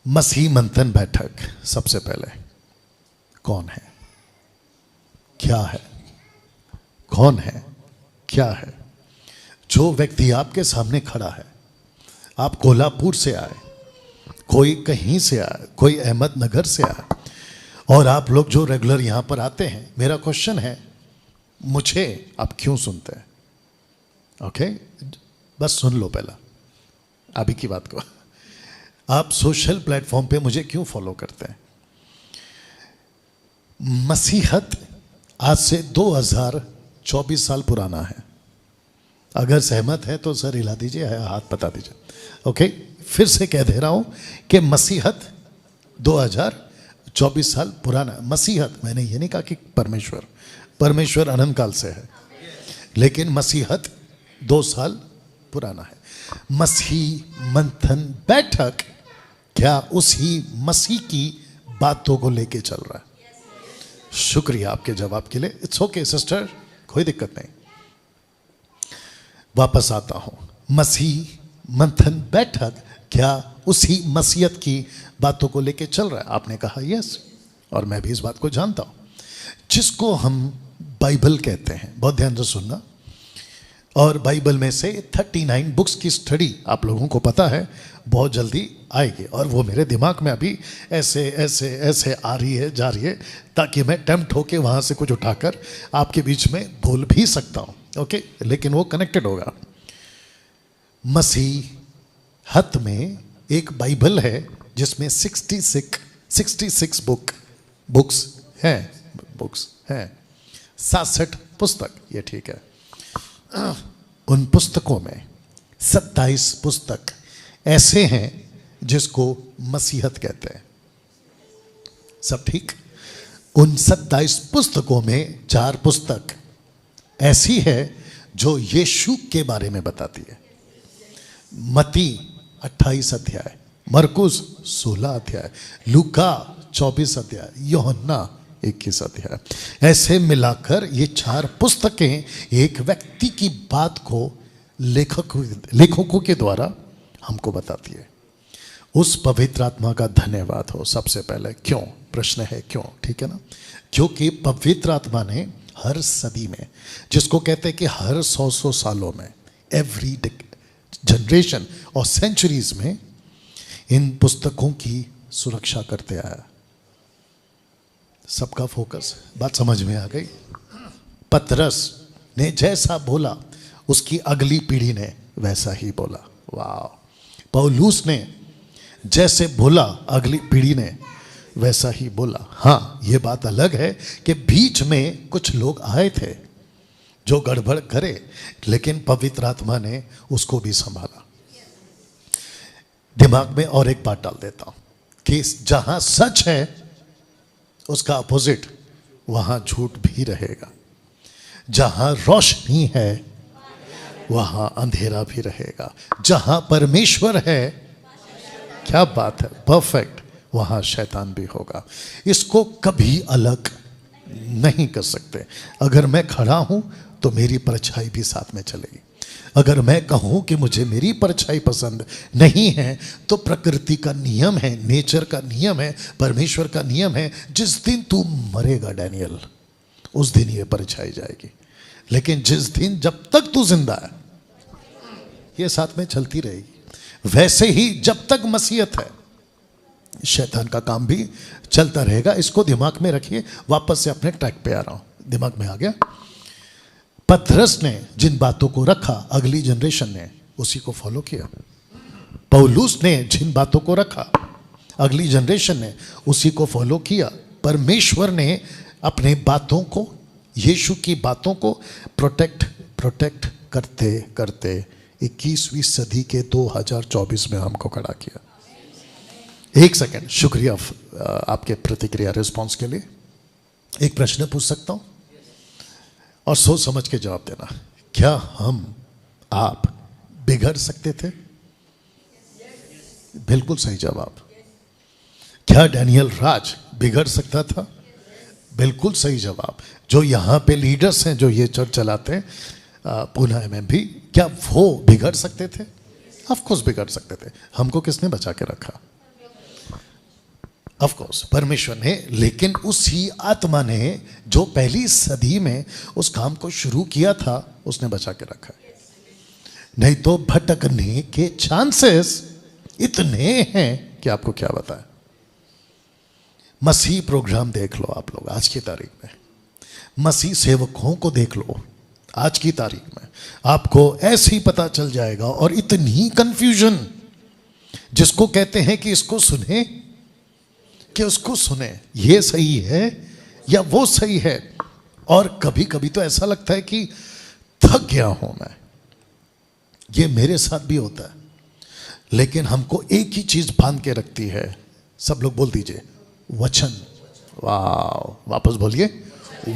मसीह मंथन बैठक। सबसे पहले कौन है, क्या है, कौन है, क्या है? जो व्यक्ति आपके सामने खड़ा है, आप कोल्हापुर से आए, कोई कहीं से आए, कोई अहमदनगर से आए, और आप लोग जो रेगुलर यहां पर आते हैं, मेरा क्वेश्चन है, मुझे आप क्यों सुनते हैं? ओके, बस सुन लो पहला अभी की बात को। आप सोशल प्लेटफॉर्म पे मुझे क्यों फॉलो करते हैं? मसीहत आज से 2024 साल पुराना है। अगर सहमत है तो सर हिला दीजिए, हाथ बता दीजिए। ओके, फिर से कह दे रहा हूं कि मसीहत 2024 साल पुराना। मसीहत, मैंने ये नहीं कहा कि परमेश्वर अनंत काल से है, लेकिन मसीहत 2 साल पुराना है। मसीह मंथन बैठक क्या उसी मसीह की बातों को लेके चल रहा है? शुक्रिया आपके जवाब के लिए। इट्स ओके सिस्टर, कोई दिक्कत नहीं। वापस आता हूं, मसीह मंथन बैठक क्या उसी मसीहत की बातों को लेके चल रहा है? आपने कहा यस, और मैं भी इस बात को जानता हूं। जिसको हम बाइबल कहते हैं, बहुत ध्यान से सुनना, और बाइबल में से 39 बुक्स की स्टडी आप लोगों को पता है बहुत जल्दी आएगी, और वो मेरे दिमाग में अभी ऐसे ऐसे ऐसे आ रही है, जा रही है, ताकि मैं टेम्प्ट होके वहाँ से कुछ उठाकर आपके बीच में बोल भी सकता हूँ। ओके, लेकिन वो कनेक्टेड होगा। मसीहत में एक बाइबल है जिसमें 66 बुक्स हैं 67 पुस्तक, ये ठीक है। उन पुस्तकों में 27 पुस्तक ऐसे हैं जिसको मसीहत कहते हैं। सब ठीक? उन 27 पुस्तकों में 4 पुस्तक ऐसी है जो यीशु के बारे में बताती है। मत्ती 28 अध्याय, मरकुस 16 अध्याय, लूका 24 अध्याय, यूहन्ना 21 अध्याय। ऐसे मिलाकर ये 4 पुस्तकें एक व्यक्ति की बात को लेखकों के द्वारा हमको बताती है। उस पवित्र आत्मा का धन्यवाद हो सबसे पहले। क्यों? प्रश्न है क्यों, ठीक है ना? क्योंकि पवित्र आत्मा ने हर सदी में, जिसको कहते हैं कि हर 100 सालों में, एवरी जनरेशन और सेंचुरीज में, इन पुस्तकों की सुरक्षा करते आया। सबका फोकस, बात समझ में आ गई? पतरस ने जैसा बोला उसकी अगली पीढ़ी ने वैसा ही बोला। वाह! पौलुस ने जैसे बोला अगली पीढ़ी ने वैसा ही बोला। हाँ, ये बात अलग है कि बीच में कुछ लोग आए थे जो गड़बड़ करे, लेकिन पवित्र आत्मा ने उसको भी संभाला। दिमाग में और एक बात डाल देता हूं कि जहां सच है उसका अपोजिट वहां झूठ भी रहेगा। जहां रोशनी है वहां अंधेरा भी रहेगा। जहां परमेश्वर है, क्या बात है, परफेक्ट, वहां शैतान भी होगा। इसको कभी अलग नहीं कर सकते। अगर मैं खड़ा हूं तो मेरी परछाई भी साथ में चलेगी। अगर मैं कहूं कि मुझे मेरी परछाई पसंद नहीं है, तो प्रकृति का नियम है, नेचर का नियम है, परमेश्वर का नियम है, जिस दिन तू मरेगा डैनियल, उस दिन ये परछाई जाएगी। लेकिन जिस दिन, जब तक तू जिंदा है, ये साथ में चलती रहेगी। वैसे ही जब तक मसीहत है, शैतान का काम भी चलता रहेगा। इसको दिमाग में रखिए। वापस से अपने ट्रैक पे आ रहा हूं, दिमाग में आ गया। पतरस ने जिन बातों को रखा, अगली जनरेशन ने उसी को फॉलो किया। पौलुस ने जिन बातों को रखा, अगली जनरेशन ने उसी को फॉलो किया। परमेश्वर ने अपने बातों को, यीशु की बातों को प्रोटेक्ट करते करते 21वीं सदी के 2024 में हमको खड़ा किया। एक सेकंड, शुक्रिया आपके प्रतिक्रिया रिस्पॉन्स के लिए। एक प्रश्न पूछ सकता हूं और सोच समझ के जवाब देना। क्या आप बिगड़ सकते थे? बिल्कुल सही जवाब। क्या डैनियल राज बिगड़ सकता था? बिल्कुल सही जवाब। जो यहां पे लीडर्स हैं, जो ये चर्च चलाते हैं, पुणे में भी, क्या वो बिगड़ सकते थे? ऑफ कोर्स बिगड़ सकते थे। हमको किसने बचा के रखा? ऑफ कोर्स परमेश्वर ने, लेकिन उसी आत्मा ने जो पहली सदी में उस काम को शुरू किया था उसने बचा के रखा है। नहीं तो भटकने के चांसेस इतने हैं कि आपको क्या बताएं। मसीह प्रोग्राम देख लो आप लोग आज की तारीख में, मसीह सेवकों को देख लो आज की तारीख में, आपको ऐसे ही पता चल जाएगा। और इतनी कंफ्यूजन, जिसको कहते हैं कि इसको सुने कि उसको सुने, ये सही है या वो सही है। और कभी कभी तो ऐसा लगता है कि थक गया हूं मैं, ये मेरे साथ भी होता है। लेकिन हमको एक ही चीज बांध के रखती है, सब लोग बोल दीजिए वचन। वाह, वापस बोलिए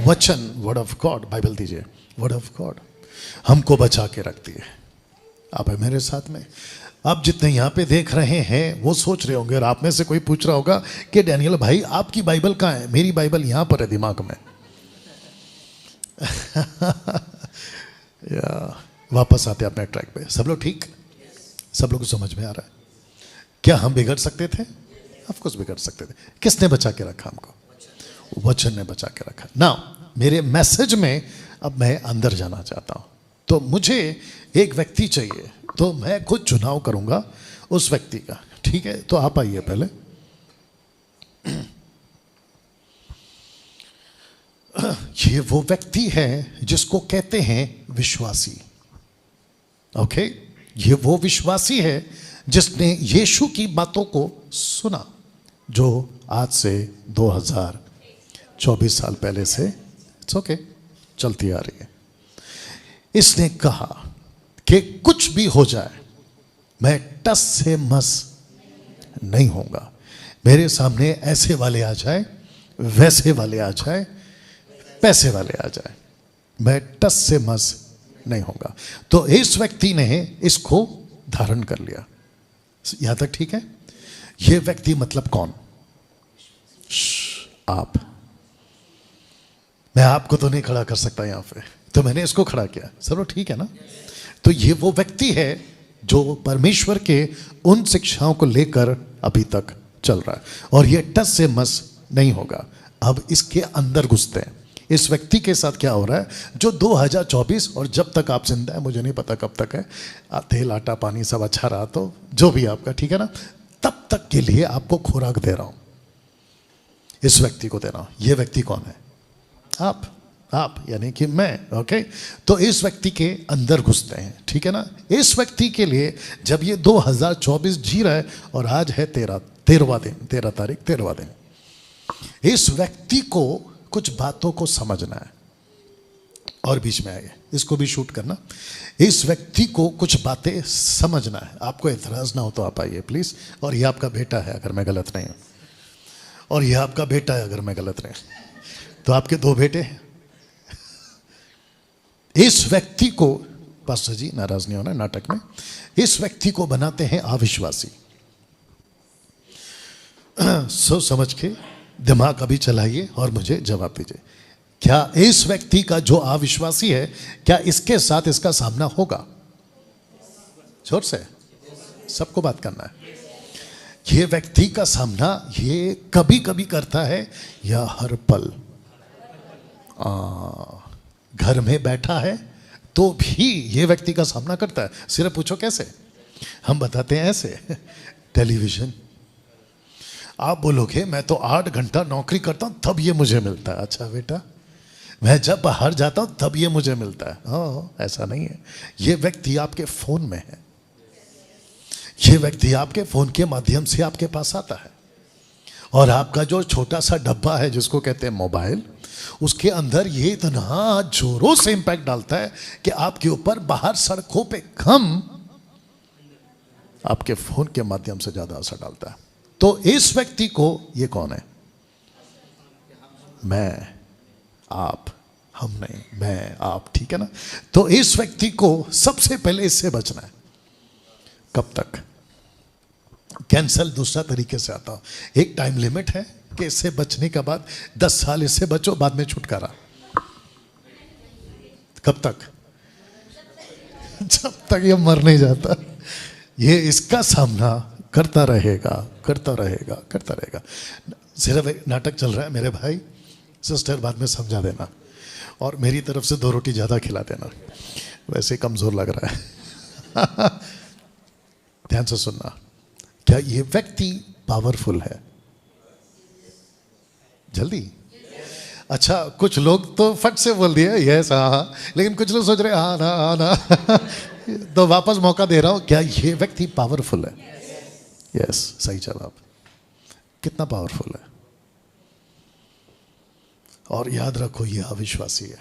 वचन, वर्ड ऑफ गॉड। बाइबल दीजिए, वर्ड ऑफ गॉड हमको बचा के रखती है। आप है मेरे साथ में। आप जितने यहाँ पे देख रहे हैं वो सोच रहे होंगे, और आप में से कोई पूछ रहा होगा कि डैनियल भाई आपकी बाइबल कहाँ है? मेरी बाइबल यहाँ पर है दिमाग में। या वापस आते अपने ट्रैक पे। सब लोग ठीक? सब लोग को समझ में आ रहा है? क्या हम बिगड़ सकते थे? ऑफ कोर्स बिगड़ सकते थे। किसने बचा के रखा हमको? वचन ने बचा के रखा। ना मेरे मैसेज में अब मैं अंदर जाना चाहता हूं। तो मुझे एक व्यक्ति चाहिए, तो मैं खुद चुनाव करूंगा उस व्यक्ति का। ठीक है, तो आप आइए पहले। ये वो व्यक्ति है जिसको कहते हैं विश्वासी। ओके, ये वो विश्वासी है जिसने यीशु की बातों को सुना, जो आज से 2024 साल पहले से इट्स ओके चलती आ रही है। इसने कहा कि कुछ भी हो जाए मैं टस से मस नहीं होऊंगा। मेरे सामने ऐसे वाले आ जाए, वैसे वाले आ जाए, पैसे वाले आ जाए, मैं टस से मस नहीं होगा। तो इस व्यक्ति ने इसको धारण कर लिया। यहां तक ठीक है? ये व्यक्ति मतलब कौन? आप। मैं आपको तो नहीं खड़ा कर सकता यहां पे, तो मैंने इसको खड़ा किया। चलो ठीक है ना? तो ये वो व्यक्ति है जो परमेश्वर के उन शिक्षाओं को लेकर अभी तक चल रहा है, और ये टस से मस नहीं होगा। अब इसके अंदर घुसते हैं। इस व्यक्ति के साथ क्या हो रहा है जो 2024, और जब तक आप जिंदा है, मुझे नहीं पता कब तक है, तेल आटा पानी सब अच्छा रहा तो जो भी आपका, ठीक है ना, तब तक के लिए आपको खुराक दे रहा हूं, इस व्यक्ति को दे रहा हूं। ये व्यक्ति कौन है? आप यानी कि मैं। ओके, तो इस व्यक्ति के अंदर घुसते हैं, ठीक है ना। इस व्यक्ति के लिए जब ये 2024 जी रहा है, और आज है 13वां दिन, इस व्यक्ति को कुछ बातों को समझना है। और बीच में आइए, इसको भी शूट करना। इस व्यक्ति को कुछ बातें समझना है। आपको एतराज ना हो तो आप आइए प्लीज। और ये आपका बेटा है अगर मैं गलत नहीं हूं, और ये आपका बेटा है अगर मैं गलत नहीं, तो आपके 2 बेटे हैं। इस व्यक्ति को, पास्टर जी नाराज नहीं होना नाटक में, इस व्यक्ति को बनाते हैं अविश्वासी। सोच समझ के दिमाग अभी चलाइए और मुझे जवाब दीजिए। क्या इस व्यक्ति का जो अविश्वासी है, क्या इसके साथ इसका सामना होगा? जोर से सबको बात करना है। ये व्यक्ति का सामना ये कभी कभी करता है या हर पल? घर में बैठा है तो भी ये व्यक्ति का सामना करता है। सिर्फ पूछो कैसे? हम बताते हैं ऐसे। टेलीविजन, आप बोलोगे मैं तो 8 घंटा नौकरी करता हूं तब ये मुझे मिलता है। अच्छा बेटा, मैं जब बाहर जाता हूं तब ये मुझे मिलता है। हाँ, ऐसा नहीं है। ये व्यक्ति आपके फोन में है। ये व्यक्ति आपके फोन के माध्यम से आपके पास आता है, और आपका जो छोटा सा डब्बा है जिसको कहते हैं मोबाइल, उसके अंदर ये इतना जोरों से इंपैक्ट डालता है कि आपके ऊपर बाहर सड़कों पे कम, आपके फोन के माध्यम से ज्यादा असर डालता है। तो इस व्यक्ति को, ये कौन है? मैं, आप, हम नहीं, मैं, आप, ठीक है ना। तो इस व्यक्ति को सबसे पहले इससे बचना है। कब तक? कैंसल दूसरा तरीके से आता हूं। एक टाइम लिमिट है कि इससे बचने के बाद 10 साल इससे बचो, बाद में छुटकारा। कब तक? जब तक ये मर नहीं जाता। ये इसका सामना करता रहेगा, करता रहेगा, करता रहेगा। सिर्फ एक नाटक चल रहा है मेरे भाई, सिस्टर बाद में समझा देना, और मेरी तरफ से 2 रोटी ज़्यादा खिला देना, वैसे कमज़ोर लग रहा है। ध्यान से सुनना, क्या ये व्यक्ति पावरफुल है? जल्दी। अच्छा, कुछ लोग तो फट से बोल दिए यस हाँ, लेकिन कुछ लोग सोच रहे हाँ ना, हाँ ना। तो वापस मौका दे रहा हूं, क्या ये व्यक्ति पावरफुल है? यस, सही जवाब। कितना पावरफुल है? और याद रखो ये अविश्वासी है।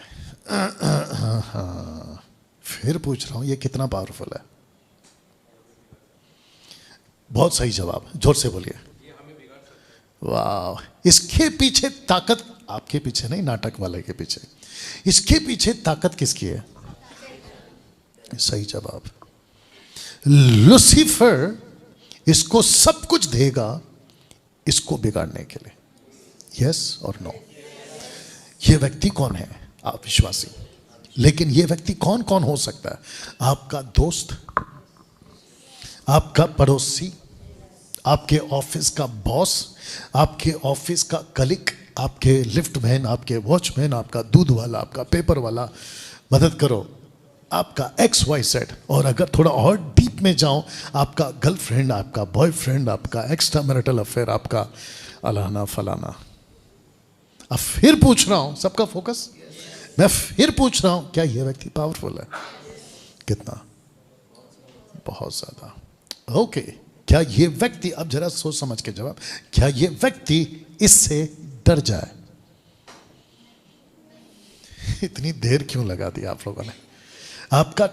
फिर पूछ रहा हूं, ये कितना पावरफुल है? बहुत सही जवाब, जोर से बोलिए। वाह, इसके पीछे ताकत, आपके पीछे नहीं, नाटक वाले के पीछे। इसके पीछे ताकत किसकी है? सही जवाब। लूसीफर इसको सब कुछ देगा इसको बिगाड़ने के लिए। यस और नो? ये व्यक्ति कौन है? आप विश्वासी। लेकिन ये व्यक्ति कौन कौन हो सकता है? आपका दोस्त, आपका पड़ोसी, आपके ऑफिस का बॉस, आपके ऑफिस का कलीग, आपके लिफ्ट मैन, आपके वॉचमैन, आपका दूध वाला, आपका पेपर वाला, मदद करो, आपका XYZ। और अगर थोड़ा और डीप में जाओ, आपका गर्लफ्रेंड, आपका बॉयफ्रेंड, आपका एक्स्ट्रा मैरिटल अफेयर, आपका अलाना फलाना। अब फिर पूछ रहा हूं, सबका फोकस, मैं फिर पूछ रहा हूं, क्या यह व्यक्ति पावरफुल है? कितना? बहुत ज्यादा। ओके, क्या ये व्यक्ति, अब जरा सोच समझ के जवाब, क्या ये व्यक्ति इससे डर जाए? इतनी देर क्यों लगा दी आप लोगों ने? आपका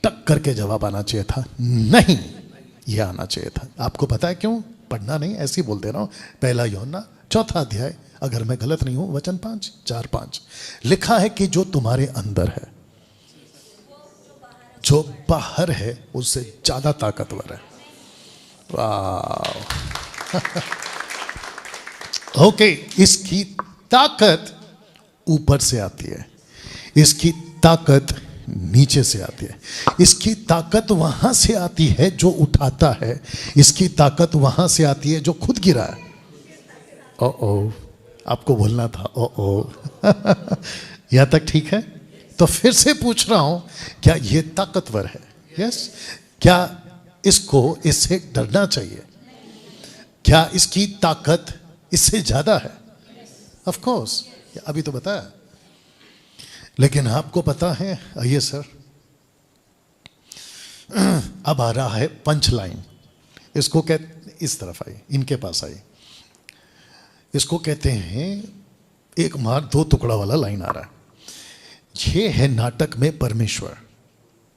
टक करके जवाब आना चाहिए था, नहीं, यह आना चाहिए था। आपको पता है क्यों? पढ़ना नहीं, ऐसे ही बोल दे रहा हूं। 1 यूहन्ना 4 अध्याय, अगर मैं गलत नहीं हूं, वचन 4-5 लिखा है कि जो तुम्हारे अंदर है, जो बाहर है, उससे ज्यादा ताकतवर है। वाह। ओके, इसकी ताकत ऊपर से आती है, इसकी ताकत नीचे से आती है, इसकी ताकत वहां से आती है जो उठाता है, इसकी ताकत वहां से आती है जो खुद गिरा है। ओ, आपको बोलना था ओ। यहां तक ठीक है? तो फिर से पूछ रहा हूं, क्या यह ताकतवर है? यस। क्या इसको इससे डरना चाहिए? क्या इसकी ताकत इससे ज्यादा है? ऑफ कोर्स, अभी तो बताया। लेकिन आपको पता है, आइए सर, अब आ रहा है पंच लाइन। इसको कहते, इस तरफ आई, इनके पास आई, इसको कहते हैं एक मार 2 टुकड़ा वाला लाइन आ रहा है। ये है नाटक में परमेश्वर।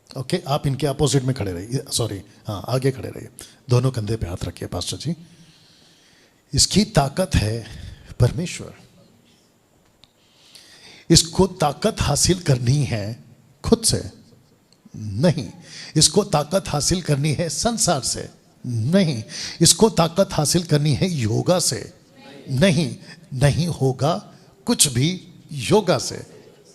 ओके, आप इनके अपोजिट में खड़े रहिए, सॉरी हाँ, आगे खड़े रहिए, दोनों कंधे पे हाथ रखिए पास्टर जी। इसकी ताकत है परमेश्वर। इसको ताकत हासिल करनी है खुद से नहीं, इसको ताकत हासिल करनी है संसार से नहीं, इसको ताकत हासिल करनी है योगा से नहीं, नहीं होगा कुछ भी योगा से,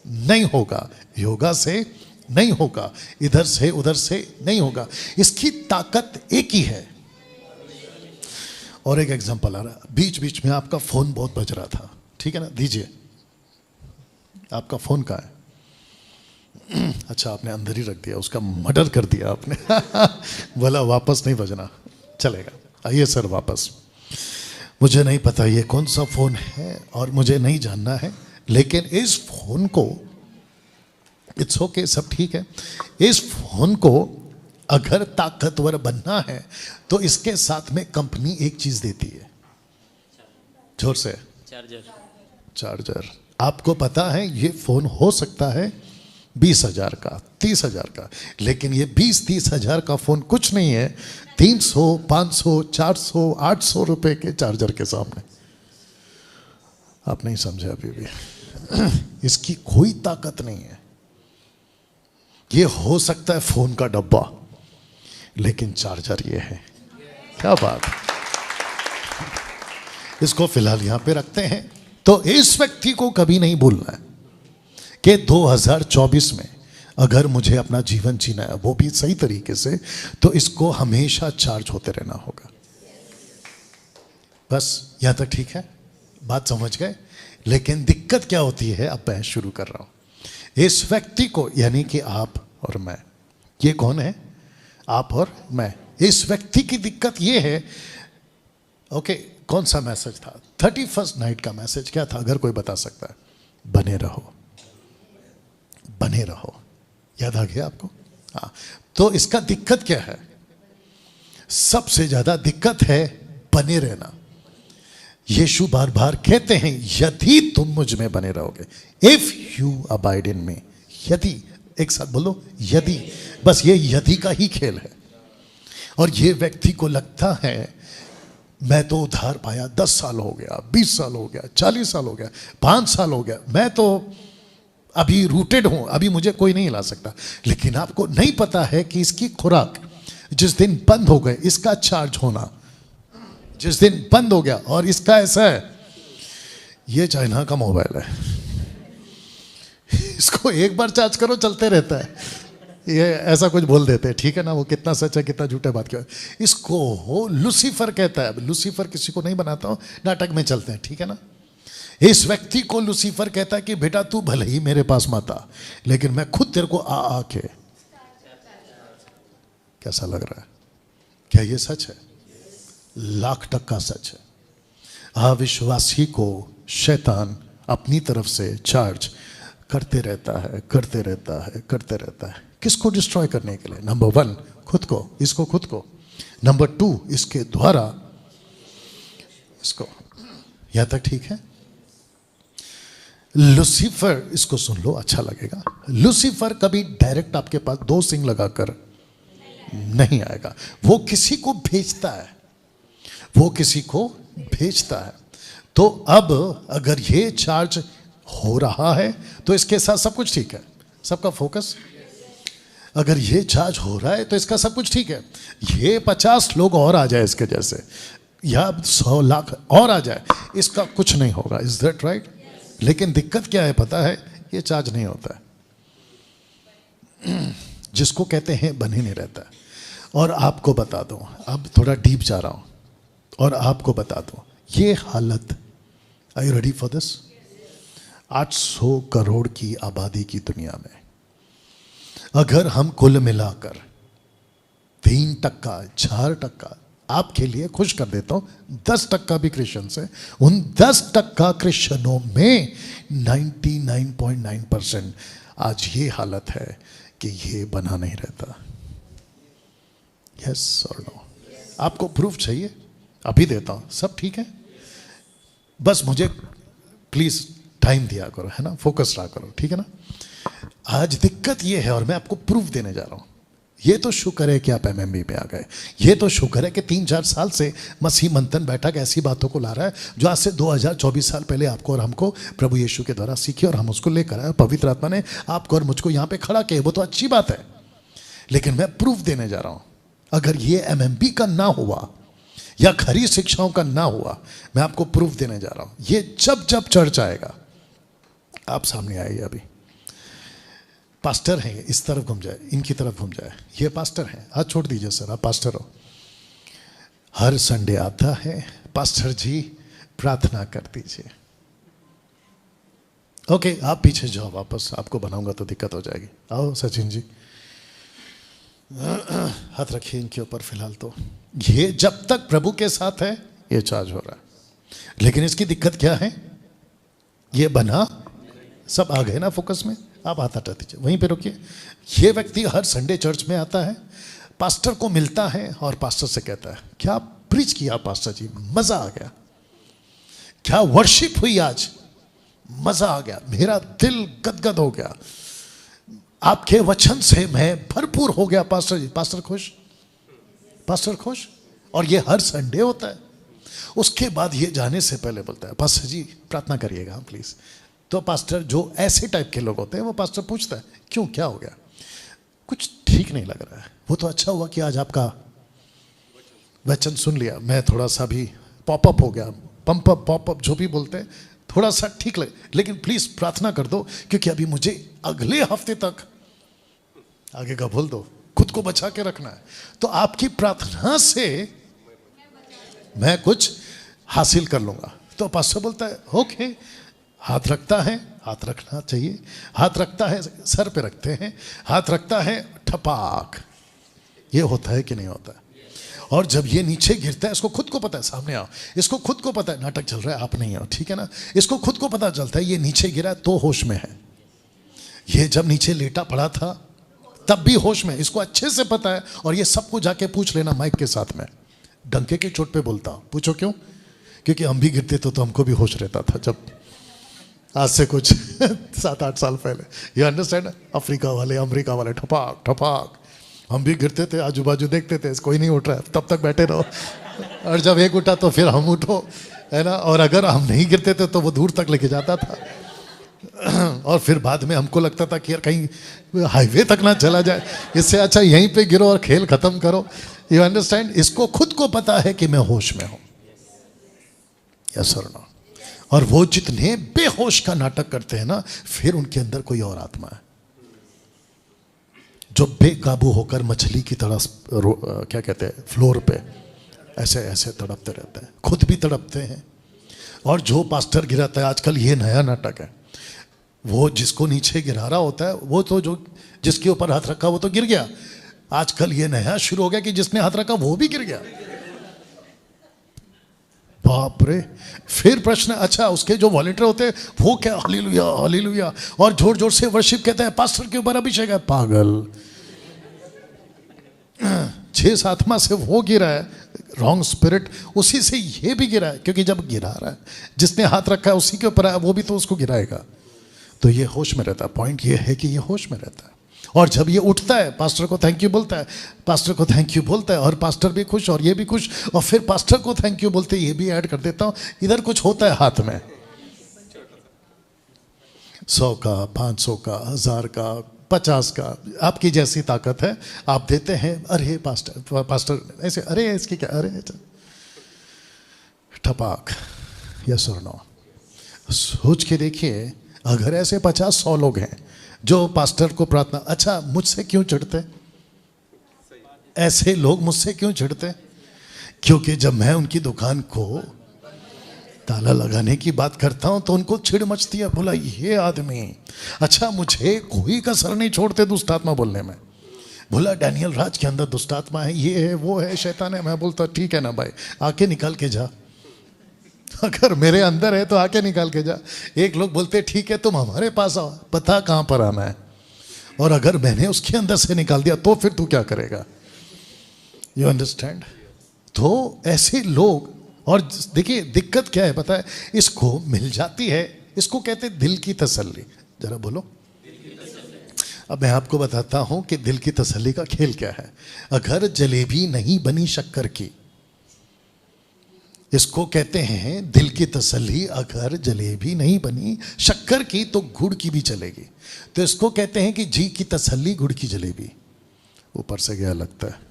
नहीं होगा योगा से, नहीं होगा इधर से उधर से, नहीं होगा। इसकी ताकत एक ही है। और एक एग्जांपल आ रहा है, बीच बीच में आपका फोन बहुत बज रहा था, ठीक है ना, दीजिए। आपका फोन कहाँ है? अच्छा, आपने अंदर ही रख दिया, उसका मर्डर कर दिया आपने। बोला वापस नहीं बजना, चलेगा। आइए सर वापस। मुझे नहीं पता ये कौन सा फोन है और मुझे नहीं जानना है, लेकिन इस फोन को, इट्स ओके, सब ठीक है, इस फोन को अगर ताकतवर बनना है तो इसके साथ में कंपनी एक चीज देती है, जोर से, चार्जर। आपको पता है ये फोन हो सकता है 20,000 का, 30,000 का, लेकिन ये 20-30 हजार का फोन कुछ नहीं है 300, 500, 400, 800 रुपए के चार्जर के सामने। आप नहीं समझे अभी भी। इसकी कोई ताकत नहीं है। ये हो सकता है फोन का डब्बा, लेकिन चार्जर ये है। क्या बात। इसको फिलहाल यहां पे रखते हैं। तो इस व्यक्ति को कभी नहीं भूलना है कि 2024 में अगर मुझे अपना जीवन जीना है, वो भी सही तरीके से, तो इसको हमेशा चार्ज होते रहना होगा। बस यहां तक ठीक है, बात समझ गए। लेकिन दिक्कत क्या होती है, अब मैं शुरू कर रहा हूं। इस व्यक्ति को, यानी कि आप और मैं, ये कौन है, आप और मैं, इस व्यक्ति की दिक्कत ये है। ओके, कौन सा मैसेज था 31st नाइट का मैसेज क्या था, अगर कोई बता सकता है? बने रहो, बने रहो, याद आ गया आपको? हाँ, तो इसका दिक्कत क्या है? सबसे ज्यादा दिक्कत है बने रहना। यीशु बार बार कहते हैं यदि तुम मुझ में बने रहोगे, इफ यू अबाइड इन मी, यदि, एक साथ बोलो यदि, बस ये यदि का ही खेल है। और ये व्यक्ति को लगता है मैं तो उधार पाया 10 साल हो गया, 20 साल हो गया, 40 साल हो गया, 5 साल हो गया, मैं तो अभी रूटेड हूं, अभी मुझे कोई नहीं ला सकता। लेकिन आपको नहीं पता है कि इसकी खुराक जिस दिन बंद हो गए, इसका चार्ज होना जिस दिन बंद हो गया, और इसका ऐसा है, ये चाइना का मोबाइल है, इसको एक बार चार्ज करो चलते रहता है। ये ऐसा कुछ बोल देते हैं, ठीक है ना, वो कितना सच है कितना झूठा बात क्या है। इसको लूसीफर कहता है। लूसीफर किसी को नहीं बनाता हूं, नाटक में चलते हैं, ठीक है ना। इस व्यक्ति को लूसीफर कहता है कि बेटा तू भले ही मेरे पास मत आ, लेकिन मैं खुद तेरे को आ के, कैसा लग रहा है? क्या ये सच है? 1,00,000% सच है। अविश्वासी को शैतान अपनी तरफ से चार्ज करते रहता है, करते रहता है, करते रहता है। किसको डिस्ट्रॉय करने के लिए? नंबर 1 खुद को, इसको खुद को। नंबर 2 इसके द्वारा इसको। यहां तक ठीक है? लूसीफर, इसको सुन लो अच्छा लगेगा। लूसीफर कभी डायरेक्ट आपके पास 2 सिंग लगाकर नहीं आएगा, वो किसी को भेजता है, वो किसी को भेजता है। तो अब अगर ये चार्ज हो रहा है तो इसके साथ सब कुछ ठीक है, सबका फोकस। अगर ये चार्ज हो रहा है तो इसका सब कुछ ठीक है। ये 50 लोग और आ जाए इसके जैसे, या 100 लाख और आ जाए, इसका कुछ नहीं होगा। Is that right? लेकिन दिक्कत क्या है पता है? ये चार्ज नहीं होता है, जिसको कहते हैं बन ही नहीं रहता है। और आपको बता दूं, अब थोड़ा डीप जा रहा हूं, और आपको बता दूं ये हालत, are you ready for this? 800 crore की आबादी की दुनिया में अगर हम कुल मिलाकर 3%, 4%, आपके लिए खुश कर देता हूं 10% भी क्रिश्चियन है, उन 10% क्रिश्चियनों में 99.9% आज ये हालत है कि ये बना नहीं रहता। यस और नो? आपको प्रूफ चाहिए? अभी देता हूं, सब ठीक है, बस मुझे प्लीज टाइम दिया करो, है ना, फोकस रहा करो, ठीक है ना। आज दिक्कत ये है और मैं आपको प्रूफ देने जा रहा हूं। ये तो शुक्र है कि आप एमएमबी में आ गए, ये तो शुक्र है कि 3-4 साल से मसीह मंथन बैठक ऐसी बातों को ला रहा है जो आज से 2024 साल पहले आपको और हमको प्रभु यीशु के द्वारा सीखी और हम उसको लेकर आए। पवित्र आत्मा ने आपको और मुझको यहां पे खड़ा किया, वो तो अच्छी बात है, लेकिन मैं प्रूफ देने जा रहा हूं। अगर ये एमएमबी का ना हुआ या खरी शिक्षाओं का ना हुआ, मैं आपको प्रूफ देने जा रहा हूं। ये जब जब चर्च आएगा, आप सामने आइए। अभी पास्टर हैं, इस तरफ घूम जाए, इनकी तरफ घूम जाए, ये पास्टर हैं, हाथ छोड़ दीजिए सर, आप पास्टर हो। हर संडे आता है, पास्टर जी प्रार्थना कर दीजिए। ओके, आप पीछे जाओ वापस, आपको बनाऊंगा तो दिक्कत हो जाएगी। आओ सचिन जी, हाथ रखिए इनके ऊपर फिलहाल। तो ये जब तक प्रभु के साथ है ये चार्ज हो रहा है, लेकिन इसकी दिक्कत क्या है? ये बना, सब आ गए ना फोकस में? आप हाथ हटा दीजिए, वहीं पे रुकिए। ये व्यक्ति हर संडे चर्च में आता है, पास्टर को मिलता है और पास्टर से कहता है क्या प्रीच किया पास्टर जी, मजा आ गया, क्या वर्शिप हुई आज, मजा आ गया, मेरा दिल गदगद हो गया, आपके वचन से मैं भरपूर हो गया पास्टर जी। पास्टर खुश, पास्टर खुश। और ये हर संडे होता है। उसके बाद ये जाने से पहले बोलता है पास्टर जी प्रार्थना करिएगा प्लीज। तो पास्टर, जो ऐसे टाइप के लोग होते हैं, वो पास्टर पूछता है क्यों, क्या हो गया? कुछ ठीक नहीं लग रहा है। वो तो अच्छा हुआ कि आज आपका वचन सुन लिया, मैं थोड़ा सा भी पॉपअप हो गया, पंप अप पॉपअप जो भी बोलते हैं, थोड़ा सा ठीक लगे, लेकिन प्लीज प्रार्थना कर दो, क्योंकि अभी मुझे अगले हफ्ते तक, आगे का बोल दो, खुद को बचा के रखना है। तो आपकी प्रार्थना से मैं कुछ हासिल कर लूंगा। तो पास्टर बोलता है ओके, हाथ रखता है, हाथ रखना चाहिए, हाथ रखता है, सर पे रखते हैं, हाथ रखता है, ठपाक। ये होता है कि नहीं होता है? और जब ये नीचे गिरता है, इसको खुद को पता है, सामने आओ, इसको खुद को पता है नाटक चल रहा है, आप नहीं हो, ठीक है ना, इसको खुद को पता चलता है ये नीचे गिरा तो होश में है। ये जब नीचे लेटा पड़ा था तब भी होश में, इसको अच्छे से पता है। और ये सबको जाके पूछ लेना माइक के साथ में, डंके की चोट पे बोलता हूं, पूछो क्यों? क्योंकि हम भी गिरते तो हमको भी होश रहता था, जब आज से कुछ 7-8 साल पहले। You understand? अफ्रीका वाले, अमेरिका वाले, ठपाक ठपाक, हम भी गिरते थे, आजू बाजू देखते थे, कोई नहीं उठ रहा है, तब तक बैठे रहो, और जब एक उठा तो फिर हम उठो, है ना। और अगर हम नहीं गिरते थे तो वो दूर तक लेके जाता था, और फिर बाद में हमको लगता था कि यार कहीं हाईवे तक ना चला जाए, इससे अच्छा यहीं पे गिरो और खेल खत्म करो। You understand? इसको खुद को पता है कि मैं होश में हूं, यस और नो। और वो जितने बेहोश का नाटक करते हैं ना, फिर उनके अंदर कोई और आत्मा है जो बेकाबू होकर मछली की तरह क्या कहते हैं, फ्लोर पे ऐसे ऐसे तड़पते रहते हैं, खुद भी तड़पते हैं। और जो पास्टर गिराता है, आजकल ये नया नाटक है, वो जिसको नीचे गिरा रहा होता है, वो तो जो जिसके ऊपर हाथ रखा वो तो गिर गया। आजकल ये नया शुरू हो गया कि जिसने हाथ रखा वो भी गिर गया। बाप रे। फिर प्रश्न, अच्छा उसके जो वॉलंटियर होते हैं वो क्या हालेलुया हालेलुया और जोर जोर से वर्शिप कहते हैं, पास्टर के ऊपर अभिषेक है। पागल, 6 आत्मा से वो गिरा है, रॉन्ग स्पिरिट, उसी से ये भी गिरा है। क्योंकि जब गिरा रहा है, जिसने हाथ रखा है उसी के ऊपर है, वो भी तो उसको गिराएगा। तो ये होश में रहता है। पॉइंट ये है कि ये होश में रहता है। और जब ये उठता है, पास्टर को थैंक यू बोलता है, पास्टर को थैंक यू बोलता है, और पास्टर भी खुश और ये भी खुश, और फिर पास्टर को थैंक यू बोलते, ये भी ऐड कर देता हूं, इधर कुछ होता है हाथ में, 100 का, 500 का, 1000 का, 50 का, आपकी जैसी ताकत है, आप देते हैं। अरे पास्टर ऐसे, अरे इसकी क्या, अरे ठपाक, यस और नो। सोच के देखिए, अगर ऐसे 50-100 लोग हैं जो पास्टर को प्रार्थना, अच्छा मुझसे क्यों चिढ़ते? ऐसे लोग मुझसे क्यों चिढ़ते? क्योंकि जब मैं उनकी दुकान को ताला लगाने की बात करता हूं तो उनको चिढ़ मचती है, बोला ये आदमी, अच्छा मुझे कोई कसर नहीं छोड़ते दुष्ट आत्मा बोलने में। बोला डैनियल राज के अंदर दुष्ट आत्मा है, ये है, वो है, शैतान है। मैं बोलता ठीक है ना भाई, आके निकाल के जा, अगर मेरे अंदर है तो आके निकाल के जा। एक लोग बोलते ठीक है तुम हमारे पास आओ, पता कहां पर आना है, और अगर मैंने उसके अंदर से निकाल दिया तो फिर तू क्या करेगा? You understand? तो ऐसे लोग, और देखिए दिक्कत क्या है पता है, इसको मिल जाती है, इसको कहते हैं दिल की तसल्ली। जरा बोलो। अब मैं आपको बताता हूं कि दिल की तसल्ली का खेल क्या है। अगर जलेबी नहीं बनी शक्कर की, इसको कहते हैं दिल की तसल्ली। अगर जलेबी नहीं बनी शक्कर की तो गुड़ की भी चलेगी। तो इसको कहते हैं कि जी की तसल्ली गुड़ की जलेबी। ऊपर से गया लगता है।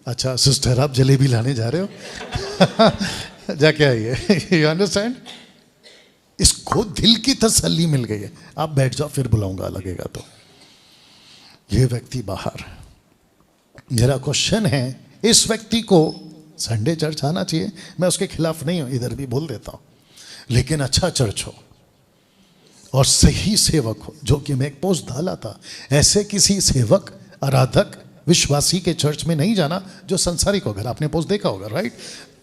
अच्छा सिस्टर, आप जलेबी लाने जा रहे हो? जाके आइए। You understand? इसको दिल की तसल्ली मिल गई है। आप बैठ जाओ, फिर बुलाऊंगा लगेगा तो। ये व्यक्ति बाहर, मेरा क्वेश्चन है, इस व्यक्ति को संडे चर्च आना चाहिए, मैं उसके खिलाफ नहीं हूं, इधर भी बोल देता हूं, लेकिन अच्छा चर्च हो और सही सेवक हो। जो कि मैं एक पोस्ट डाला था, ऐसे किसी सेवक, आराधक, विश्वासी के चर्च में नहीं जाना जो संसारिक हो। अगर आपने पोस्ट देखा होगा, राइट?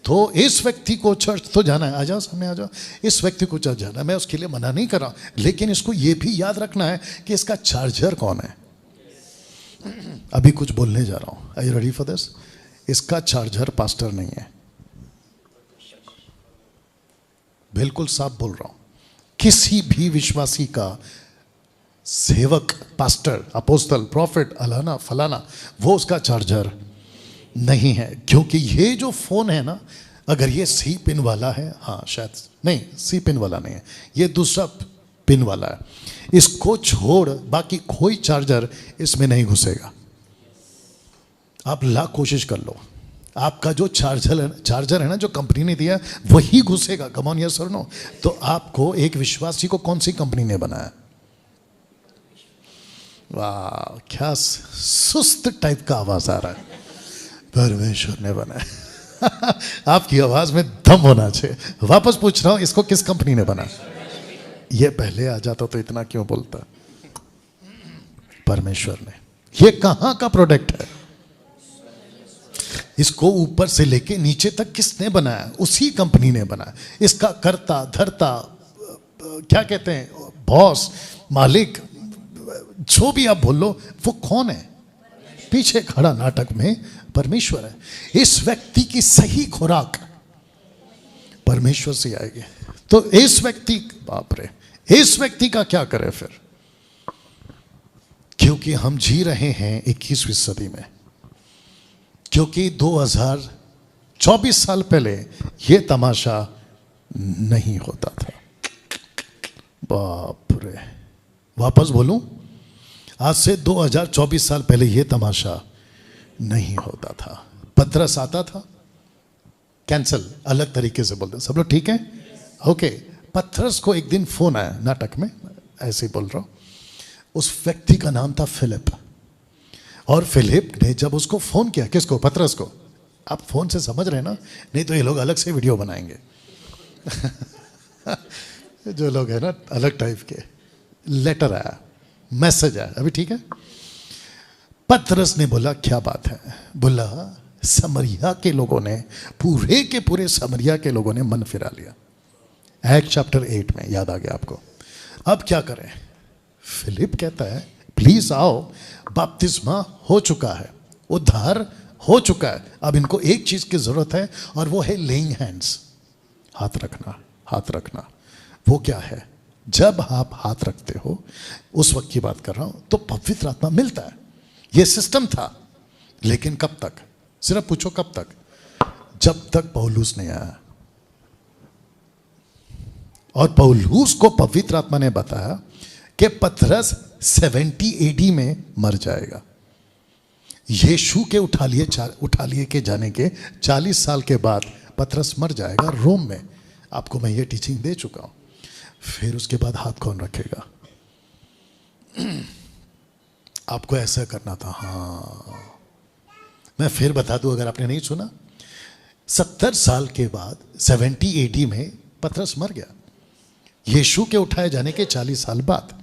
तो इस व्यक्ति को चर्च तो जाना है, आ जाओ सामने आ जाओ, इस व्यक्ति को चर्च जाना है, मैं उसके लिए मना नहीं कर रहा, लेकिन इसको यह भी याद रखना है कि इसका चार्जर कौन है। अभी कुछ बोलने जा रहा हूं, are you ready for this? इसका चार्जर पास्टर नहीं है, बिल्कुल साफ बोल रहा हूं। किसी भी विश्वासी का सेवक, पास्टर, अपोस्तल, प्रॉफिट, अलाना फलाना, वो उसका चार्जर नहीं है। क्योंकि ये जो फोन है ना, अगर ये सी पिन वाला है, हाँ शायद नहीं, सी पिन वाला नहीं है, ये दूसरा पिन वाला है, इसको छोड़ बाकी कोई चार्जर इसमें नहीं घुसेगा। आप लाख कोशिश कर लो, आपका जो चार्जर है ना, जो कंपनी ने दिया वही घुसेगा। कम ऑन, यस और नो? तो आपको एक विश्वासी को कौन सी कंपनी ने बनाया? वाह, क्या सुस्त टाइप का आवाज आ रहा है। परमेश्वर ने बनाया। आपकी आवाज में दम होना चाहिए। वापस पूछ रहा हूं, इसको किस कंपनी ने बना? ये पहले आ जाता तो इतना क्यों बोलता? परमेश्वर ने। ये कहां का प्रोडक्ट है? इसको ऊपर से लेके नीचे तक किसने बनाया? उसी कंपनी ने बनाया। इसका कर्ता धर्ता क्या कहते हैं, बॉस, मालिक, जो भी आप बोल लो, वो कौन है? पीछे खड़ा नाटक में परमेश्वर है। इस व्यक्ति की सही खुराक परमेश्वर से आएगी। तो इस व्यक्ति, बाप रे, इस व्यक्ति का क्या करे फिर? क्योंकि हम जी रहे हैं 21वीं सदी में, क्योंकि 2024 साल पहले यह तमाशा नहीं होता था। बाप रे, वापस बोलूं, आज से 2024 साल पहले यह तमाशा नहीं होता था। पतरस आता था, कैंसल, अलग तरीके से बोलते। सब लोग ठीक है? ओके। पतरस को एक दिन फोन आया, नाटक में ऐसे ही बोल रहा हूं। उस व्यक्ति का नाम था फिलिप। और फिलिप ने जब उसको फोन किया, किसको? पतरस को। आप फोन से समझ रहे हैं ना, नहीं तो ये लोग अलग से वीडियो बनाएंगे। जो लोग है ना अलग टाइप के। लेटर आया, मैसेज आया, अभी ठीक है। पतरस ने बोला क्या बात है? बोला समरिया के लोगों ने, पूरे के पूरे समरिया के लोगों ने मन फिरा लिया। एक्ट चैप्टर 8 में, याद आ गया आपको। अब क्या करें? फिलिप कहता है प्लीज आओ, बपतिस्मा हो चुका है, उद्धार हो चुका है, अब इनको एक चीज की जरूरत है और वो है लेइंग हैंड्स, हाथ रखना। हाथ रखना वो क्या है? जब आप हाथ रखते हो, उस वक्त की बात कर रहा हूं, तो पवित्र आत्मा मिलता है। यह सिस्टम था, लेकिन कब तक? सिर्फ पूछो कब तक? जब तक पौलुस नहीं आया। और पौलुस को पवित्र आत्मा ने बताया कि पतरस 70 एडी में मर जाएगा। यीशु के उठा लिए के जाने के 40 साल के बाद पतरस मर जाएगा रोम में। आपको मैं ये टीचिंग दे चुका हूं। फिर उसके बाद हाथ कौन रखेगा? आपको ऐसा करना था। हाँ, मैं फिर बता दूं अगर आपने नहीं सुना। 70 साल के बाद 70 एडी में पतरस मर गया। यीशु के उठाए जाने के 40 साल बाद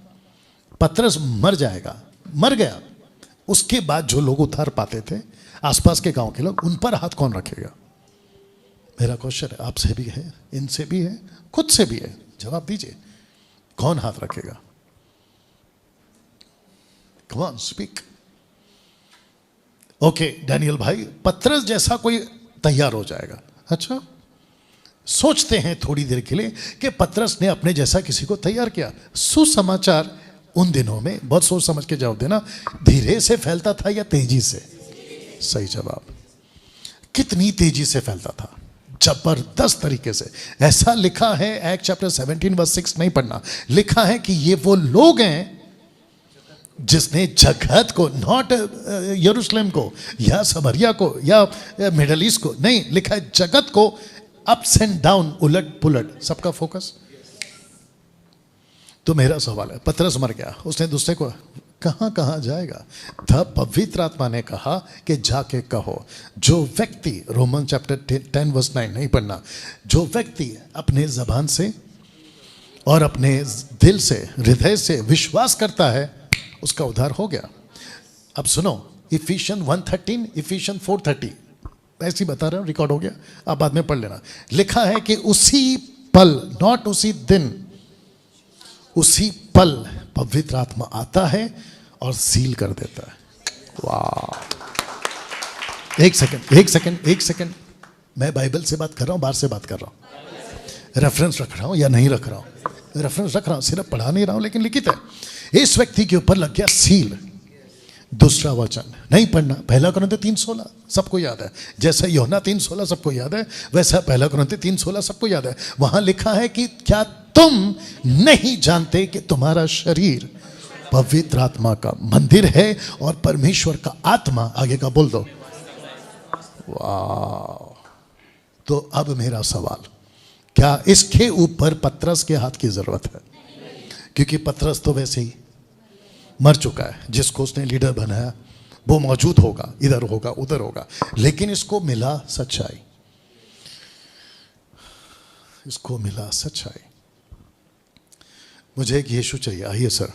पतरस मर जाएगा, मर गया। उसके बाद जो लोग उतार पाते थे, आसपास के गांव के लोग, उन पर हाथ कौन रखेगा? मेरा क्वेश्चन है, आपसे भी है, इनसे भी है, खुद से भी है। जवाब दीजिए, कौन हाथ रखेगा? Come on, speak. Okay Daniel भाई, पतरस जैसा कोई तैयार हो जाएगा। अच्छा, सोचते हैं थोड़ी देर के लिए कि पतरस ने अपने जैसा किसी को तैयार किया। सुसमाचार उन दिनों में, बहुत सोच समझ के जवाब देना, धीरे से फैलता था या तेजी से? सही जवाब। कितनी तेजी से फैलता था? जबरदस्त तरीके से। ऐसा लिखा है, एक्ट चैप्टर 17 वर्स 6 नहीं पढ़ना, लिखा है कि ये वो लोग हैं जिसने जगत को, नॉट यरूशलेम को या समरिया को या मिडल ईस्ट को नहीं, लिखा है जगत को अप्स एंड डाउन, उलट पुलट, सबका फोकस। तो मेरा सवाल है, पतरस मर गया, उसने दूसरे को कहां कहां जाएगा? तब पवित्र आत्मा ने कहा कि जाके कहो। जो व्यक्ति, रोमन चैप्टर 10 वर्स 9 नहीं पढ़ना, जो व्यक्ति अपने जबान से और अपने दिल से, हृदय से विश्वास करता है, उसका उद्धार हो गया। अब सुनो, इफिशियन 1:13, इफिशियन 4:30, ऐसे ही बता रहा हूं, रिकॉर्ड हो गया, आप बाद में पढ़ लेना। लिखा है कि उसी पल, नॉट उसी दिन, उसी पल पवित्र आत्मा आता है और सील कर देता है। वाह! एक सेकंड, मैं बाइबल से बात कर रहा हूं, बाहर से बात कर रहा हूं? रेफरेंस रख रहा हूं या नहीं रख रहा हूं? रेफरेंस रख रहा हूं, सिर्फ पढ़ा नहीं रहा हूं, लेकिन लिखित है। इस व्यक्ति के ऊपर लग गया सील। दूसरा वचन नहीं पढ़ना, 1 कुरिन्थियों 3:16 सबको याद है। जैसा यूहन्ना 3:16 सबको याद है, वैसा 1 कुरिन्थियों 3:16 सबको याद है। वहां लिखा है कि क्या तुम नहीं जानते कि तुम्हारा शरीर पवित्र आत्मा का मंदिर है और परमेश्वर का आत्मा, आगे का बोल दो। वाह! तो अब मेरा सवाल, क्या इसके ऊपर पतरस के हाथ की जरूरत है? क्योंकि पतरस तो वैसे ही मर चुका है। जिसको उसने लीडर बनाया वो मौजूद होगा, इधर होगा उधर होगा, लेकिन इसको मिला सच्चाई। इसको मिला सच्चाई। मुझे एक यीशु चाहिए, आइए सर।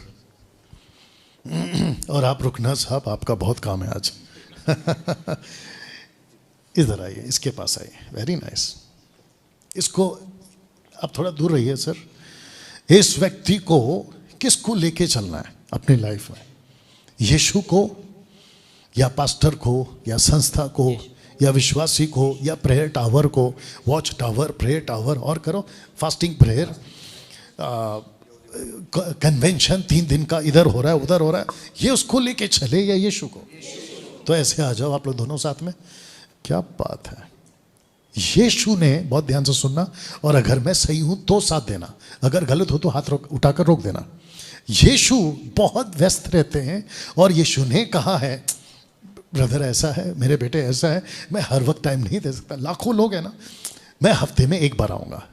और आप रुकना साहब, आपका बहुत काम है आज। इधर आइए, इसके पास आइए, वेरी नाइस। इसको आप थोड़ा दूर रहिए सर। इस व्यक्ति को किसको लेके चलना है अपनी लाइफ में? यीशु को, या पास्टर को, या संस्था को, या विश्वासी को, या प्रेयर टावर को? वॉच टावर, प्रेयर टावर, और करो फास्टिंग प्रेयर, कन्वेंशन 3 दिन का, इधर हो रहा है उधर हो रहा है, ये उसको लेके चले या यीशु को? तो ऐसे आ जाओ आप लोग दोनों साथ में। क्या बात है। यीशु ने, बहुत ध्यान से सुनना, और अगर मैं सही हूं तो साथ देना, अगर गलत हो तो हाथ उठाकर रोक देना। यीशु बहुत व्यस्त रहते हैं और यीशु ने कहा है, ब्रदर ऐसा है, मेरे बेटे ऐसा है, मैं हर वक्त टाइम नहीं दे सकता। लाखों लोग हैं ना, मैं हफ्ते में 1 बार आऊंगा।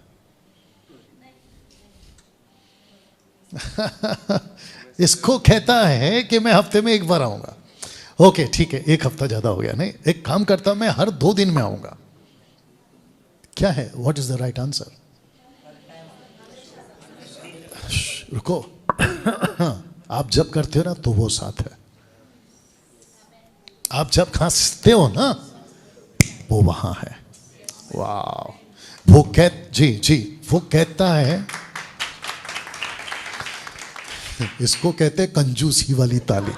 इसको कहता है कि मैं हफ्ते में 1 बार आऊंगा। ओके ठीक है, 1 हफ्ता ज्यादा हो गया। नहीं, एक काम करता, मैं हर 2 दिन में आऊंगा। क्या है? What is the right answer? रुको। आप जब करते हो ना तो वो साथ है। आप जब खांसते हो ना वो वहां है। वाह। वो वो कहता है, इसको कहते कंजूसी वाली ताली,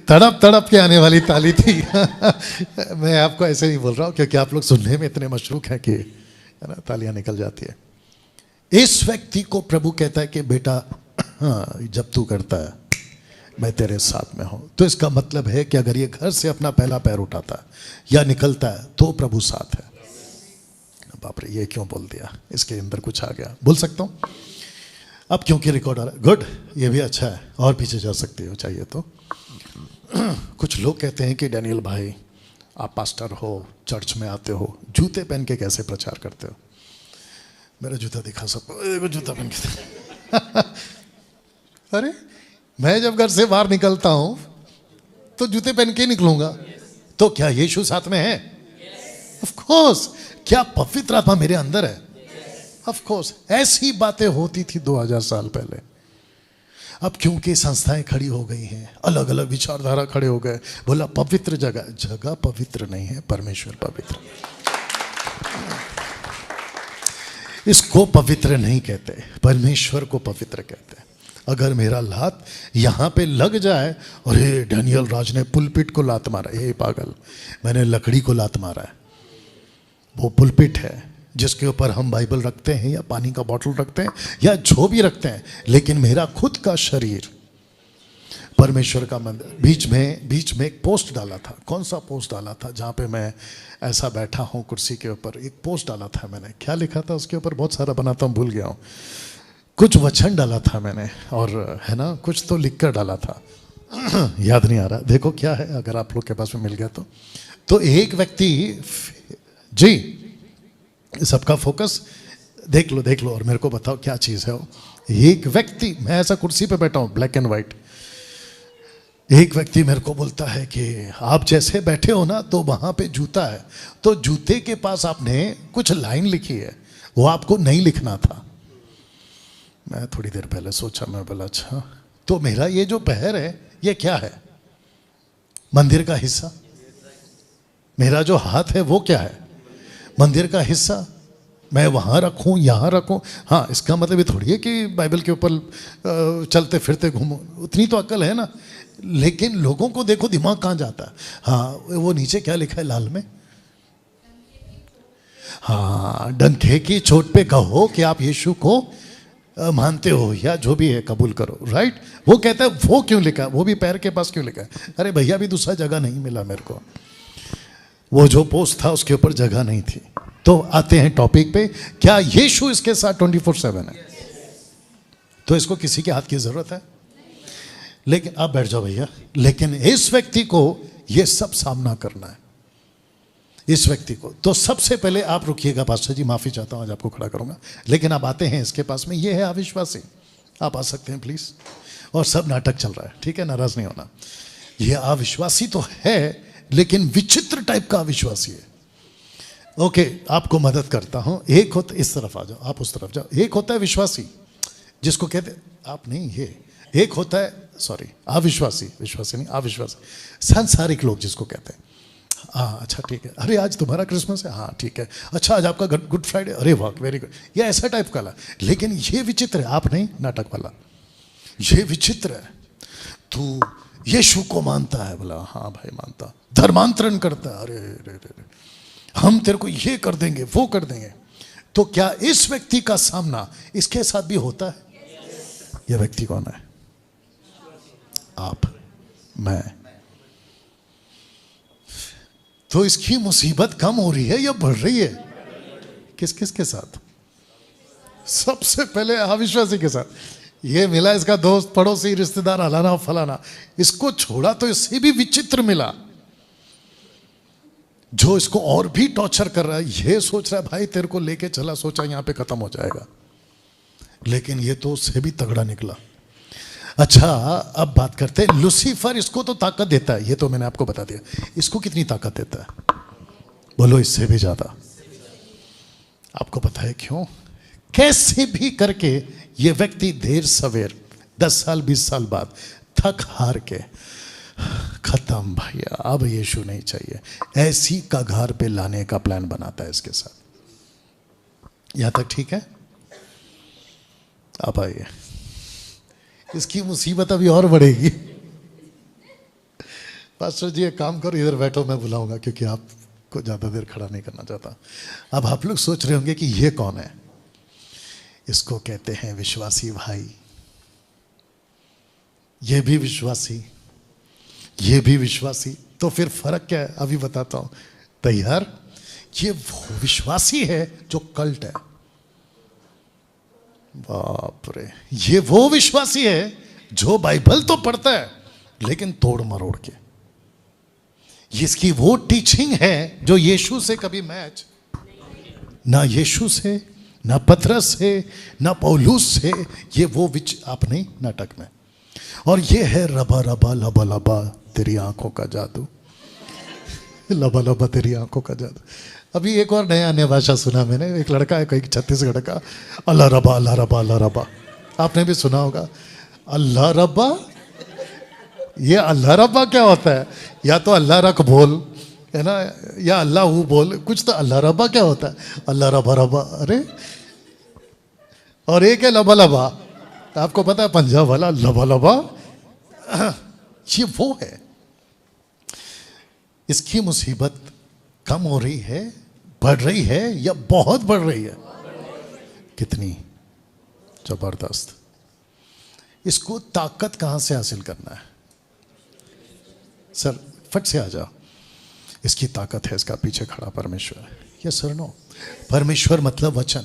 तड़प तड़प के आने वाली ताली थी। मैं आपको ऐसे नहीं बोल रहा हूं क्योंकि आप लोग सुनने में इतने मशरूक हैं कि है ना, तालियां निकल जाती है। इस व्यक्ति को प्रभु कहता है कि बेटा, हाँ, जब तू करता है मैं तेरे साथ में हूं। तो इसका मतलब है कि अगर ये घर से अपना पहला पैर उठाता है या निकलता है तो प्रभु साथ है। बाप रे, ये क्यों बोल दिया? इसके अंदर कुछ आ गया, बोल सकता हूं अब क्योंकि रिकॉर्ड आ रहा है। गुड, ये भी अच्छा है, और पीछे जा सकते हो चाहिए तो। कुछ लोग कहते हैं कि डैनियल भाई, आप पास्टर हो, चर्च में आते हो, जूते पहन के कैसे प्रचार करते हो? मेरा जूता दिखा सबको, जूता पहन के। अरे मैं जब घर से बाहर निकलता हूं तो जूते पहन के निकलूंगा। तो क्या यीशु साथ में है? Of course. क्या पवित्र आत्मा मेरे अंदर है? Of course. ऐसी बातें होती थी 2000 साल पहले। अब क्योंकि संस्थाएं खड़ी हो गई हैं, अलग अलग विचारधारा खड़े हो गए, बोला पवित्र जगह पवित्र नहीं है, परमेश्वर पवित्र। इसको पवित्र नहीं कहते, परमेश्वर को पवित्र कहते हैं। अगर मेरा लात यहां पे लग जाए, और हे डैनियल राज ने पुलपिट को लात मारा, ये पागल, मैंने लकड़ी को लात मारा है। वो पुलपिट है जिसके ऊपर हम बाइबल रखते हैं या पानी का बोतल रखते हैं या जो भी रखते हैं, लेकिन मेरा खुद का शरीर परमेश्वर का मंदिर। बीच में एक पोस्ट डाला था। कौन सा पोस्ट डाला था? जहाँ पे मैं ऐसा बैठा हूँ कुर्सी के ऊपर, एक पोस्ट डाला था मैंने। क्या लिखा था उसके ऊपर? बहुत सारा बनाता हूँ, भूल गया हूँ। कुछ वचन डाला था मैंने, और है ना, कुछ तो लिख कर डाला था। याद नहीं आ रहा। देखो क्या है, अगर आप लोग के पास में मिल गया तो एक व्यक्ति, जी सबका फोकस देख लो और मेरे को बताओ क्या चीज है वो। एक व्यक्ति, मैं ऐसा कुर्सी पे बैठा हूं, ब्लैक एंड व्हाइट, एक व्यक्ति मेरे को बोलता है कि आप जैसे बैठे हो ना तो वहां पे जूता है, तो जूते के पास आपने कुछ लाइन लिखी है, वो आपको नहीं लिखना था। मैं थोड़ी देर पहले सोचा, मैं बोला अच्छा, तो मेरा ये जो पैर है ये क्या है? मंदिर का हिस्सा। मेरा जो हाथ है वो क्या है? मंदिर का हिस्सा। मैं वहां रखूं, यहां रखूं। हाँ, इसका मतलब ये थोड़ी है कि बाइबल के ऊपर चलते फिरते घूमो, उतनी तो अक्ल है ना। लेकिन लोगों को देखो दिमाग कहां जाता है। हाँ, वो नीचे क्या लिखा है लाल में? हाँ, डंके की चोट पे कहो कि आप यीशु को मानते हो या जो भी है कबूल करो, राइट। वो कहता है वो क्यों लिखा, वो भी पैर के पास क्यों लिखा है? अरे भैया, भी दूसरा जगह नहीं मिला मेरे को, वो जो पोस्ट था उसके ऊपर जगह नहीं थी। तो आते हैं टॉपिक पे, क्या यीशु इसके साथ 24/7 है? तो इसको किसी के हाथ की जरूरत है? लेकिन आप बैठ जाओ भैया। लेकिन इस व्यक्ति को यह सब सामना करना है, इस व्यक्ति को। तो सबसे पहले आप रुकिएगा, पास्टर जी माफी चाहता हूं, आज आपको खड़ा करूंगा। लेकिन आप आते हैं इसके पास में, ये है अविश्वासी। आप आ सकते हैं प्लीज। और सब नाटक चल रहा है, ठीक है, नाराज नहीं होना। ये अविश्वासी तो है, लेकिन विचित्र टाइप का अविश्वासी है। ओके, आपको मदद करता हूं। एक होता, इस तरफ आ जाओ, आप उस तरफ जाओ। एक होता है विश्वासी, जिसको कहते, आप नहीं, ये एक होता है, सॉरी, अविश्वासी, विश्वासी नहीं, अविश्वासी, सांसारिक लोग जिसको कहते हैं। हाँ अच्छा ठीक है, अरे आज तुम्हारा क्रिसमस है, हाँ ठीक है, अच्छा आज आपका गुड फ्राइडे, अरे वाह वेरी गुड, ये ऐसा टाइप का ला। लेकिन ये विचित्र है, आप नहीं, नाटक वाला, ये विचित्र है। तू यीशु को मानता है? बोला हाँ भाई मानता। धर्मांतरण करता है? अरे रे रे रे, हम तेरे को ये कर देंगे वो कर देंगे। तो क्या इस व्यक्ति का सामना इसके साथ भी होता है? यह व्यक्ति कौन है? आप, मैं। तो इसकी मुसीबत कम हो रही है या बढ़ रही है? किस किस के साथ? सबसे पहले अविश्वासी के साथ। ये मिला इसका दोस्त, पड़ोसी, रिश्तेदार, हलाना फलाना। इसको छोड़ा तो इससे भी विचित्र मिला, जो इसको और भी टॉर्चर कर रहा है। ये सोच रहा है भाई तेरे को लेके चला, सोचा यहां पे खत्म हो जाएगा, लेकिन ये तो उससे भी तगड़ा निकला। अच्छा अब बात करते हैं लूसीफर। इसको तो ताकत देता है, ये तो मैंने आपको बता दिया। इसको कितनी ताकत देता है? बोलो इससे भी ज्यादा। आपको पता है क्यों? कैसे भी करके ये व्यक्ति देर सवेर 10 साल 20 साल बाद थक हार के, खत्म भैया, अब यीशु नहीं चाहिए, ऐसी कगार पे लाने का प्लान बनाता है इसके साथ। यहां तक ठीक है? अब आइए, इसकी मुसीबत अभी और बढ़ेगी। पास्टर जी एक काम करो, इधर बैठो, मैं बुलाऊंगा, क्योंकि आपको ज्यादा देर खड़ा नहीं करना चाहता। अब आप लोग सोच रहे होंगे कि ये कौन है? इसको कहते हैं विश्वासी भाई। ये भी विश्वासी, ये भी विश्वासी। तो फिर फर्क क्या है अभी बताता हूं। तैयार? ये वो विश्वासी है जो कल्ट है। बाप रे, ये वो विश्वासी है जो बाइबल तो पढ़ता है लेकिन तोड़ मरोड़ के। इसकी वो टीचिंग है जो यीशु से कभी मैच, ना यीशु से, ना पतरस से, ना पौलुस से। ये वो आप नहीं नाटक में। और ये है रबा रबा लबा लबा तेरी आंखों का जादू, लबा लबा तेरी आंखों का जादू। अभी एक और नया भाषा सुना मैंने। एक लड़का है कोई छत्तीसगढ़ का, अल्लाह रबा अल्लाह रबा अल्लाह रबा। आपने भी सुना होगा अल्लाह रब्बा। ये अल्लाह रब्बा क्या होता है? या तो अल्लाह रख बोल है ना, या अल्लाह हु बोल, कुछ तो। अल्लाह रब्बा क्या होता है? अल्लाह रब्बा रब्बा। अरे और एक है लबा लबा, तो आपको पता है पंजाब वाला लबा लबा, ये वो है। इसकी मुसीबत कम हो रही है, बढ़ रही है, या बहुत बढ़ रही है? कितनी जबरदस्त। इसको ताकत कहां से हासिल करना है? सर फट से आ जाओ। इसकी ताकत है इसका पीछे खड़ा परमेश्वर। Yes sir no? परमेश्वर मतलब वचन।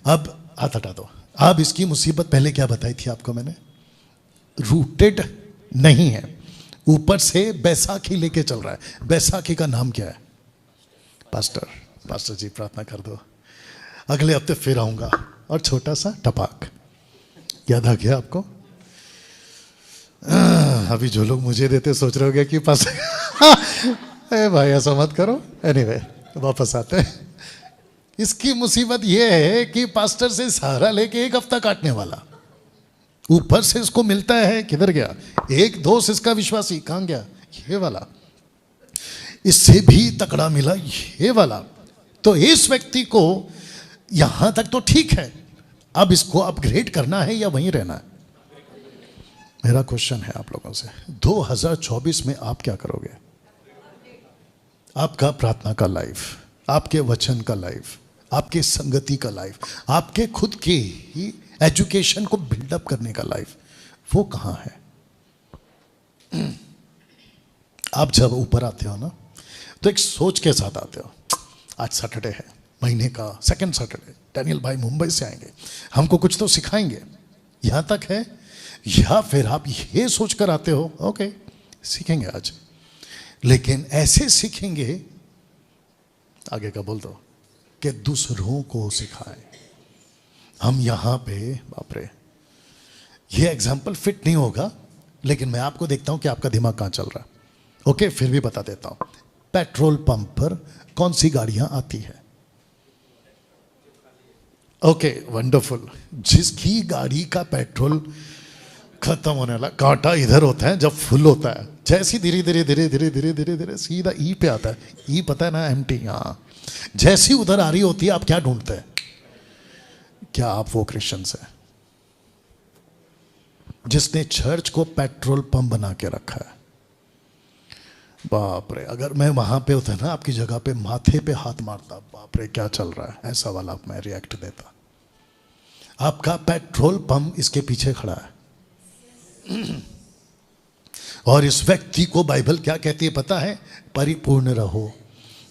अब हाथ हटा दो। अब इसकी मुसीबत पहले क्या बताई थी आपको मैंने? रूटेड नहीं है, ऊपर से बैसाखी लेके चल रहा है। बैसाखी का नाम क्या है? पास्टर जी प्रार्थना कर दो, अगले हफ्ते फिर आऊंगा। और छोटा सा टपाक, याद आ गया आपको? अभी जो लोग मुझे देते सोच रहे होंगे कि पास्टर भाई ऐसा मत करो। एनीवे वापस आते हैं। इसकी मुसीबत यह है कि पास्टर से सहारा लेके 1 हफ्ता काटने वाला, ऊपर से इसको मिलता है, किधर गया? एक दोस्त इसका विश्वासी, कहां गया? ये वाला। इससे भी तकड़ा मिला ये वाला। तो इस व्यक्ति को यहां तक तो ठीक है, अब इसको अपग्रेड करना है या वहीं रहना है? मेरा क्वेश्चन है आप लोगों से, 2024 में आप क्या करोगे? आपका प्रार्थना का लाइफ, आपके वचन का लाइफ, आपके संगति का लाइफ, आपके खुद के ही एजुकेशन को बिल्डअप करने का लाइफ, वो कहां है? आप जब ऊपर आते हो ना, तो एक सोच के साथ आते हो, आज सैटरडे है, महीने का 2nd सैटरडे, डैनियल भाई मुंबई से आएंगे, हमको कुछ तो सिखाएंगे। यहां तक है। या फिर आप ये सोचकर आते हो ओके सीखेंगे आज, लेकिन ऐसे सीखेंगे, आगे का बोल दो, कि दूसरों को सिखाएं। हम यहां पे, बाप रे, ये एग्जाम्पल फिट नहीं होगा, लेकिन मैं आपको देखता हूं कि आपका दिमाग कहां चल रहा है। ओके फिर भी बता देता हूं। पेट्रोल पंप पर कौन सी गाड़ियां आती है? Okay, wonderful. जिसकी गाड़ी का पेट्रोल खत्म होने वाला, कांटा इधर होता है जब फुल होता है, जैसी धीरे धीरे धीरे धीरे धीरे धीरे धीरे सीधा ई पे आता है। ई पता है ना, एम्प्टी। हाँ, जैसी उधर आ रही होती है, आप क्या ढूंढते हैं? क्या आप वो क्रिश्चियंस हैं जिसने चर्च को पेट्रोल पंप बना के रखा है? बाप रे, अगर मैं वहां पे होता ना आपकी जगह पे, माथे पे हाथ मारता, बाप रे क्या चल रहा है, ऐसा वाला मैं रिएक्ट देता। आपका पेट्रोल पंप इसके पीछे खड़ा है। और इस व्यक्ति को बाइबल क्या कहती है पता है? परिपूर्ण रहो,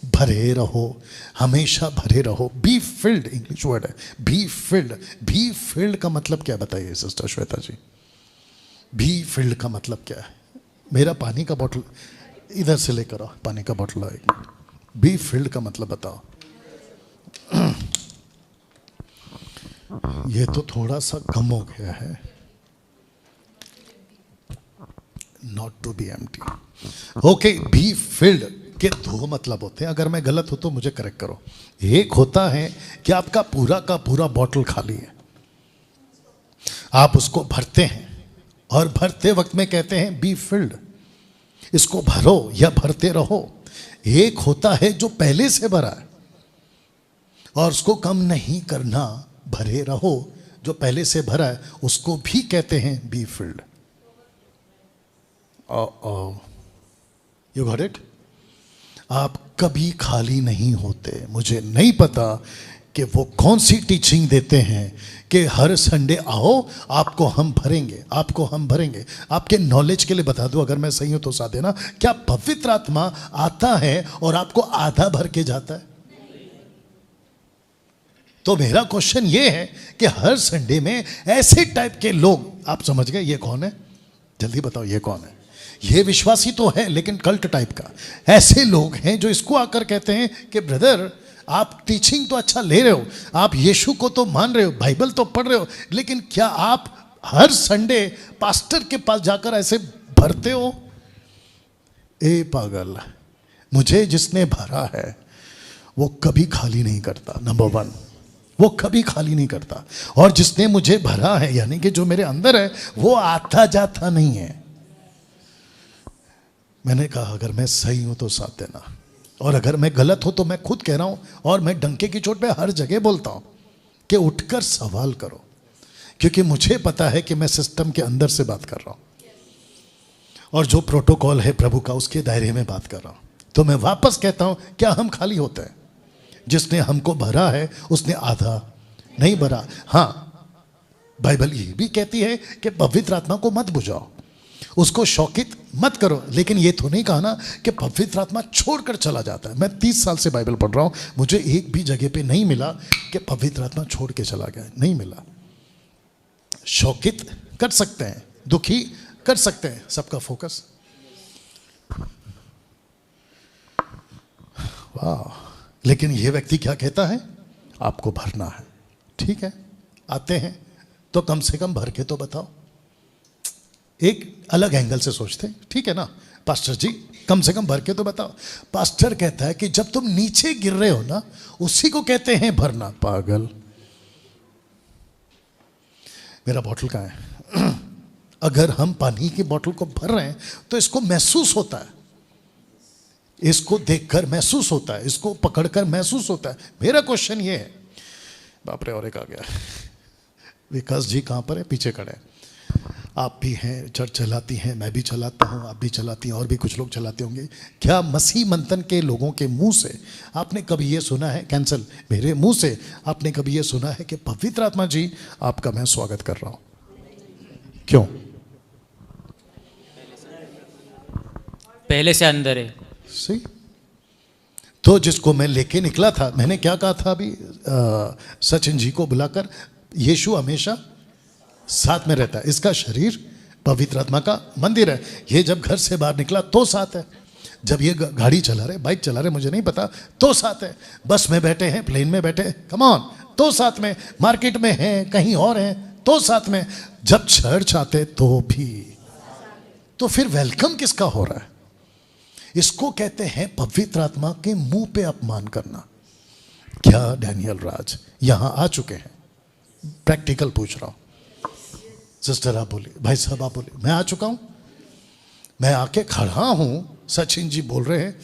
भरे रहो, हमेशा भरे रहो। बी फिल्ड इंग्लिश वर्ड है, बी फिल्ड। बी फिल्ड का मतलब क्या बताइए sister Shweta ji? Be filled का मतलब क्या है? मेरा पानी का बोतल इधर से लेकर आओ, पानी का बोतल आओ। एक बी फील्ड का मतलब बताओ। ये तो थोड़ा सा कम हो गया है। Not to be empty. Okay, be filled के दो मतलब होते हैं। अगर मैं गलत हो तो मुझे करेक्ट करो। एक होता है कि आपका पूरा का पूरा बोतल खाली है, आप उसको भरते हैं और भरते वक्त में कहते हैं बी फिल्ड, इसको भरो या भरते रहो। एक होता है जो पहले से भरा है और उसको कम नहीं करना, भरे रहो। जो पहले से भरा है उसको भी कहते हैं be filled. You got it? आप कभी खाली नहीं होते। मुझे नहीं पता कि वो कौन सी टीचिंग देते हैं कि हर संडे आओ, आपको हम भरेंगे, आपको हम भरेंगे। आपके नॉलेज के लिए बता दूं, अगर मैं सही हूं तो साथ देना, क्या पवित्र आत्मा आता है और आपको आधा भर के जाता है? तो मेरा क्वेश्चन ये है कि हर संडे में ऐसे टाइप के लोग, आप समझ गए ये कौन है? जल्दी बताओ ये कौन है? ये विश्वासी तो है लेकिन कल्ट टाइप का। ऐसे लोग हैं जो इसको आकर कहते हैं कि ब्रदर आप टीचिंग तो अच्छा ले रहे हो, आप यीशु को तो मान रहे हो, बाइबल तो पढ़ रहे हो, लेकिन क्या आप हर संडे पास्टर के पास जाकर ऐसे भरते हो? ए पागल, मुझे जिसने भरा है वो कभी खाली नहीं करता। नंबर वन, वो कभी खाली नहीं करता। और जिसने मुझे भरा है, यानी कि जो मेरे अंदर है, वो आता जाता नहीं है। मैंने कहा अगर मैं सही हूं तो साथ देना, और अगर मैं गलत हूं तो मैं खुद कह रहा हूं, और मैं डंके की चोट पे हर जगह बोलता हूं कि उठकर सवाल करो, क्योंकि मुझे पता है कि मैं सिस्टम के अंदर से बात कर रहा हूं और जो प्रोटोकॉल है प्रभु का उसके दायरे में बात कर रहा हूं। तो मैं वापस कहता हूं, क्या हम खाली होते हैं? जिसने हमको भरा है उसने आधा नहीं भरा। हां, बाइबल ये भी कहती है कि पवित्र आत्मा को मत बुझाओ, उसको शौकित मत करो, लेकिन ये तो नहीं कहा ना कि पवित्र आत्मा छोड़कर चला जाता है। मैं 30 साल से बाइबल पढ़ रहा हूं, मुझे एक भी जगह पे नहीं मिला कि पवित्र आत्मा छोड़ के चला गया, नहीं मिला। शौकित कर सकते हैं, दुखी कर सकते हैं, सबका फोकस। वाह, लेकिन ये व्यक्ति क्या कहता है? आपको भरना है। ठीक है, आते हैं तो कम से कम भर के तो बताओ। एक अलग एंगल से सोचते हैं, ठीक है ना पास्टर जी, कम से कम भर के तो बताओ। पास्टर कहता है कि जब तुम नीचे गिर रहे हो ना, उसी को कहते हैं भरना। पागल, मेरा बोतल कहाँ है? अगर हम पानी की बोतल को भर रहे हैं तो इसको महसूस होता है, इसको देखकर महसूस होता है, इसको पकड़कर महसूस होता है। मेरा क्वेश्चन ये है, बाप रे और एक आ गया, विकास जी कहाँ पर है? पीछे खड़े हैं। आप भी हैं, चर्च चलाती हैं, मैं भी चलाता हूँ, आप भी चलाती हैं, और भी कुछ लोग चलाते होंगे। क्या मसीह मंथन के लोगों के मुंह से आपने कभी ये सुना है, कैंसल, मेरे मुंह से आपने कभी ये सुना है कि पवित्र आत्मा जी आपका मैं स्वागत कर रहा हूँ? क्यों? पहले से अंदर है। सही। तो जिसको मैं लेके निकला था, मैंने क्या कहा था अभी सचिन जी को बुलाकर, यीशु हमेशा साथ में रहता है, इसका शरीर पवित्र आत्मा का मंदिर है। ये जब घर से बाहर निकला तो साथ है, जब ये गाड़ी चला रहे, बाइक चला रहे, मुझे नहीं पता, तो साथ है। बस में बैठे हैं, प्लेन में बैठे, कम ऑन, तो साथ में, मार्केट में हैं, कहीं और हैं, तो साथ में, जब चर्च आते तो भी। तो फिर वेलकम किसका हो रहा है? इसको कहते हैं पवित्र आत्मा के मुंह पे अपमान करना। क्या डैनियल राज यहां आ चुके हैं? प्रैक्टिकल पूछ रहा हूं। सिस्टर आप बोलिए, भाई साहब आप बोलिए, मैं आ चुका हूं, मैं आके खड़ा हूं। सचिन जी बोल रहे हैं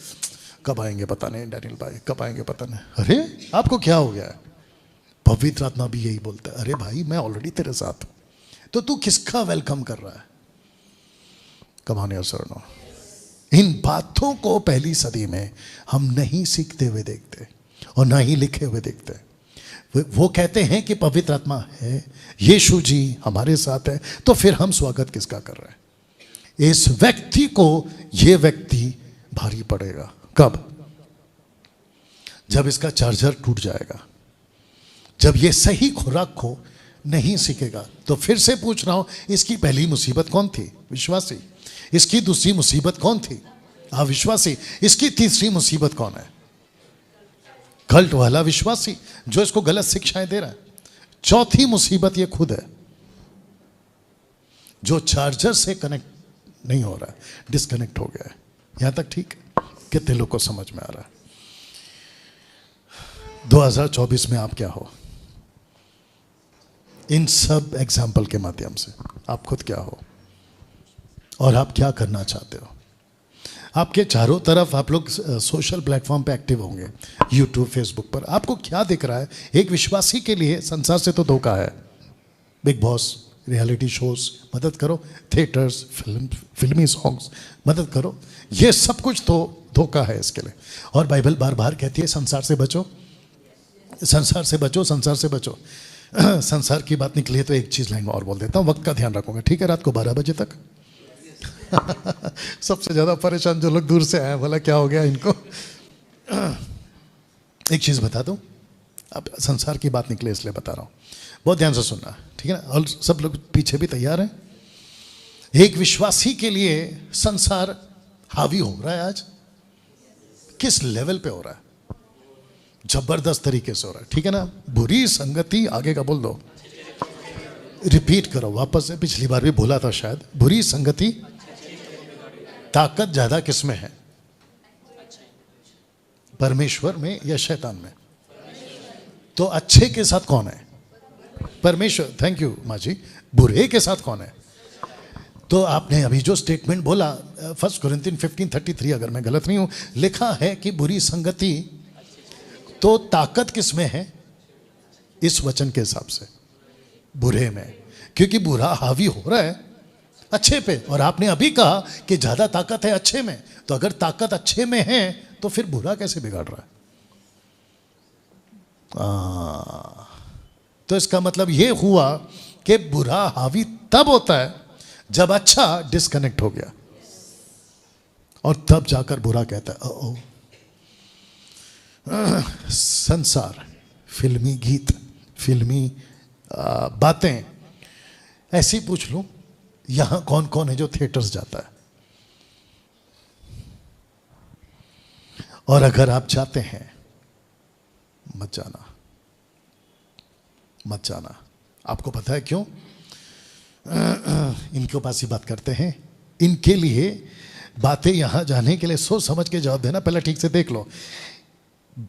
कब आएंगे पता नहीं, डैनियल भाई कब आएंगे पता नहीं। अरे आपको क्या हो गया है? पवित्र आत्मा भी यही बोलता है, अरे भाई मैं ऑलरेडी तेरे साथ हूं, तो तू किसका वेलकम कर रहा है? कमाने सर नो। इन बातों को पहली सदी में हम नहीं सीखते हुए देखते और ना ही लिखे हुए देखते। वो कहते हैं कि पवित्र आत्मा है, यीशु जी हमारे साथ है, तो फिर हम स्वागत किसका कर रहे हैं? इस व्यक्ति को ये व्यक्ति भारी पड़ेगा। कब? जब इसका चार्जर टूट जाएगा, जब ये सही खुराक को नहीं सीखेगा। तो फिर से पूछ रहा हूं, इसकी पहली मुसीबत कौन थी? विश्वासी। इसकी दूसरी मुसीबत कौन थी? अविश्वासी। इसकी तीसरी मुसीबत कौन है? कल्ट वाला विश्वासी जो इसको गलत शिक्षाएं दे रहा है। चौथी मुसीबत ये खुद है जो चार्जर से कनेक्ट नहीं हो रहा है, डिस्कनेक्ट हो गया है। यहां तक ठीक? कितने लोग को समझ में आ रहा है? 2024 में आप क्या हो? इन सब एग्जाम्पल के माध्यम से आप खुद क्या हो और आप क्या करना चाहते हो? आपके चारों तरफ आप लोग सोशल प्लेटफॉर्म पे एक्टिव होंगे, यूट्यूब फेसबुक पर। आपको क्या दिख रहा है? एक विश्वासी के लिए संसार से तो धोखा है। बिग बॉस, रियलिटी शोज मदद करो, थिएटर्स, फिल्मी सॉन्ग्स मदद करो, ये सब कुछ तो धोखा है इसके लिए। और बाइबल बार बार कहती है संसार से बचो, संसार से बचो, संसार से बचो। संसार की बात निकली है तो एक चीज लाइन और बोल देता हूँ, वक्त का ध्यान रखूंगा, ठीक है? रात को 12 बजे तक। सबसे ज्यादा परेशान जो लोग दूर से आए, बोला क्या हो गया इनको। एक चीज बता दूं, अब संसार की बात निकले इसलिए बता रहा हूं, बहुत ध्यान से सुनना, ठीक है ना? और सब लोग पीछे भी तैयार हैं। एक विश्वासी के लिए संसार हावी हो रहा है आज। किस लेवल पे हो रहा है? जबरदस्त तरीके से हो रहा है, ठीक है ना? बुरी संगति, आगे का बोल दो, रिपीट करो वापस से, पिछली बार भी बोला था शायद। बुरी संगति, ताकत ज्यादा किसमें है? परमेश्वर में या शैतान में? तो अच्छे के साथ कौन है? परमेश्वर। थैंक यू माँ जी। बुरे के साथ कौन है? तो आपने अभी जो स्टेटमेंट बोला 1 कोरिन्थियन 15:33, अगर मैं गलत नहीं हूं, लिखा है कि बुरी संगति, तो ताकत किसमें है? इस वचन के हिसाब से बुरे में, क्योंकि बुरा हावी हो रहा है अच्छे पे। और आपने अभी कहा कि ज्यादा ताकत है अच्छे में, तो अगर ताकत अच्छे में है तो फिर बुरा कैसे बिगाड़ रहा है? तो इसका मतलब यह हुआ कि बुरा हावी तब होता है जब अच्छा डिस्कनेक्ट हो गया, और तब जाकर बुरा कहता है ओ। संसार, फिल्मी गीत, फिल्मी बातें, ऐसी पूछ लूं, यहां कौन कौन है जो थिएटर्स जाता है? और अगर आप चाहते हैं, मत जाना, मत जाना। आपको पता है क्यों? इनके पास ही बात करते हैं। इनके लिए बातें यहां जाने के लिए सोच समझ के जवाब देना, पहले ठीक से देख लो।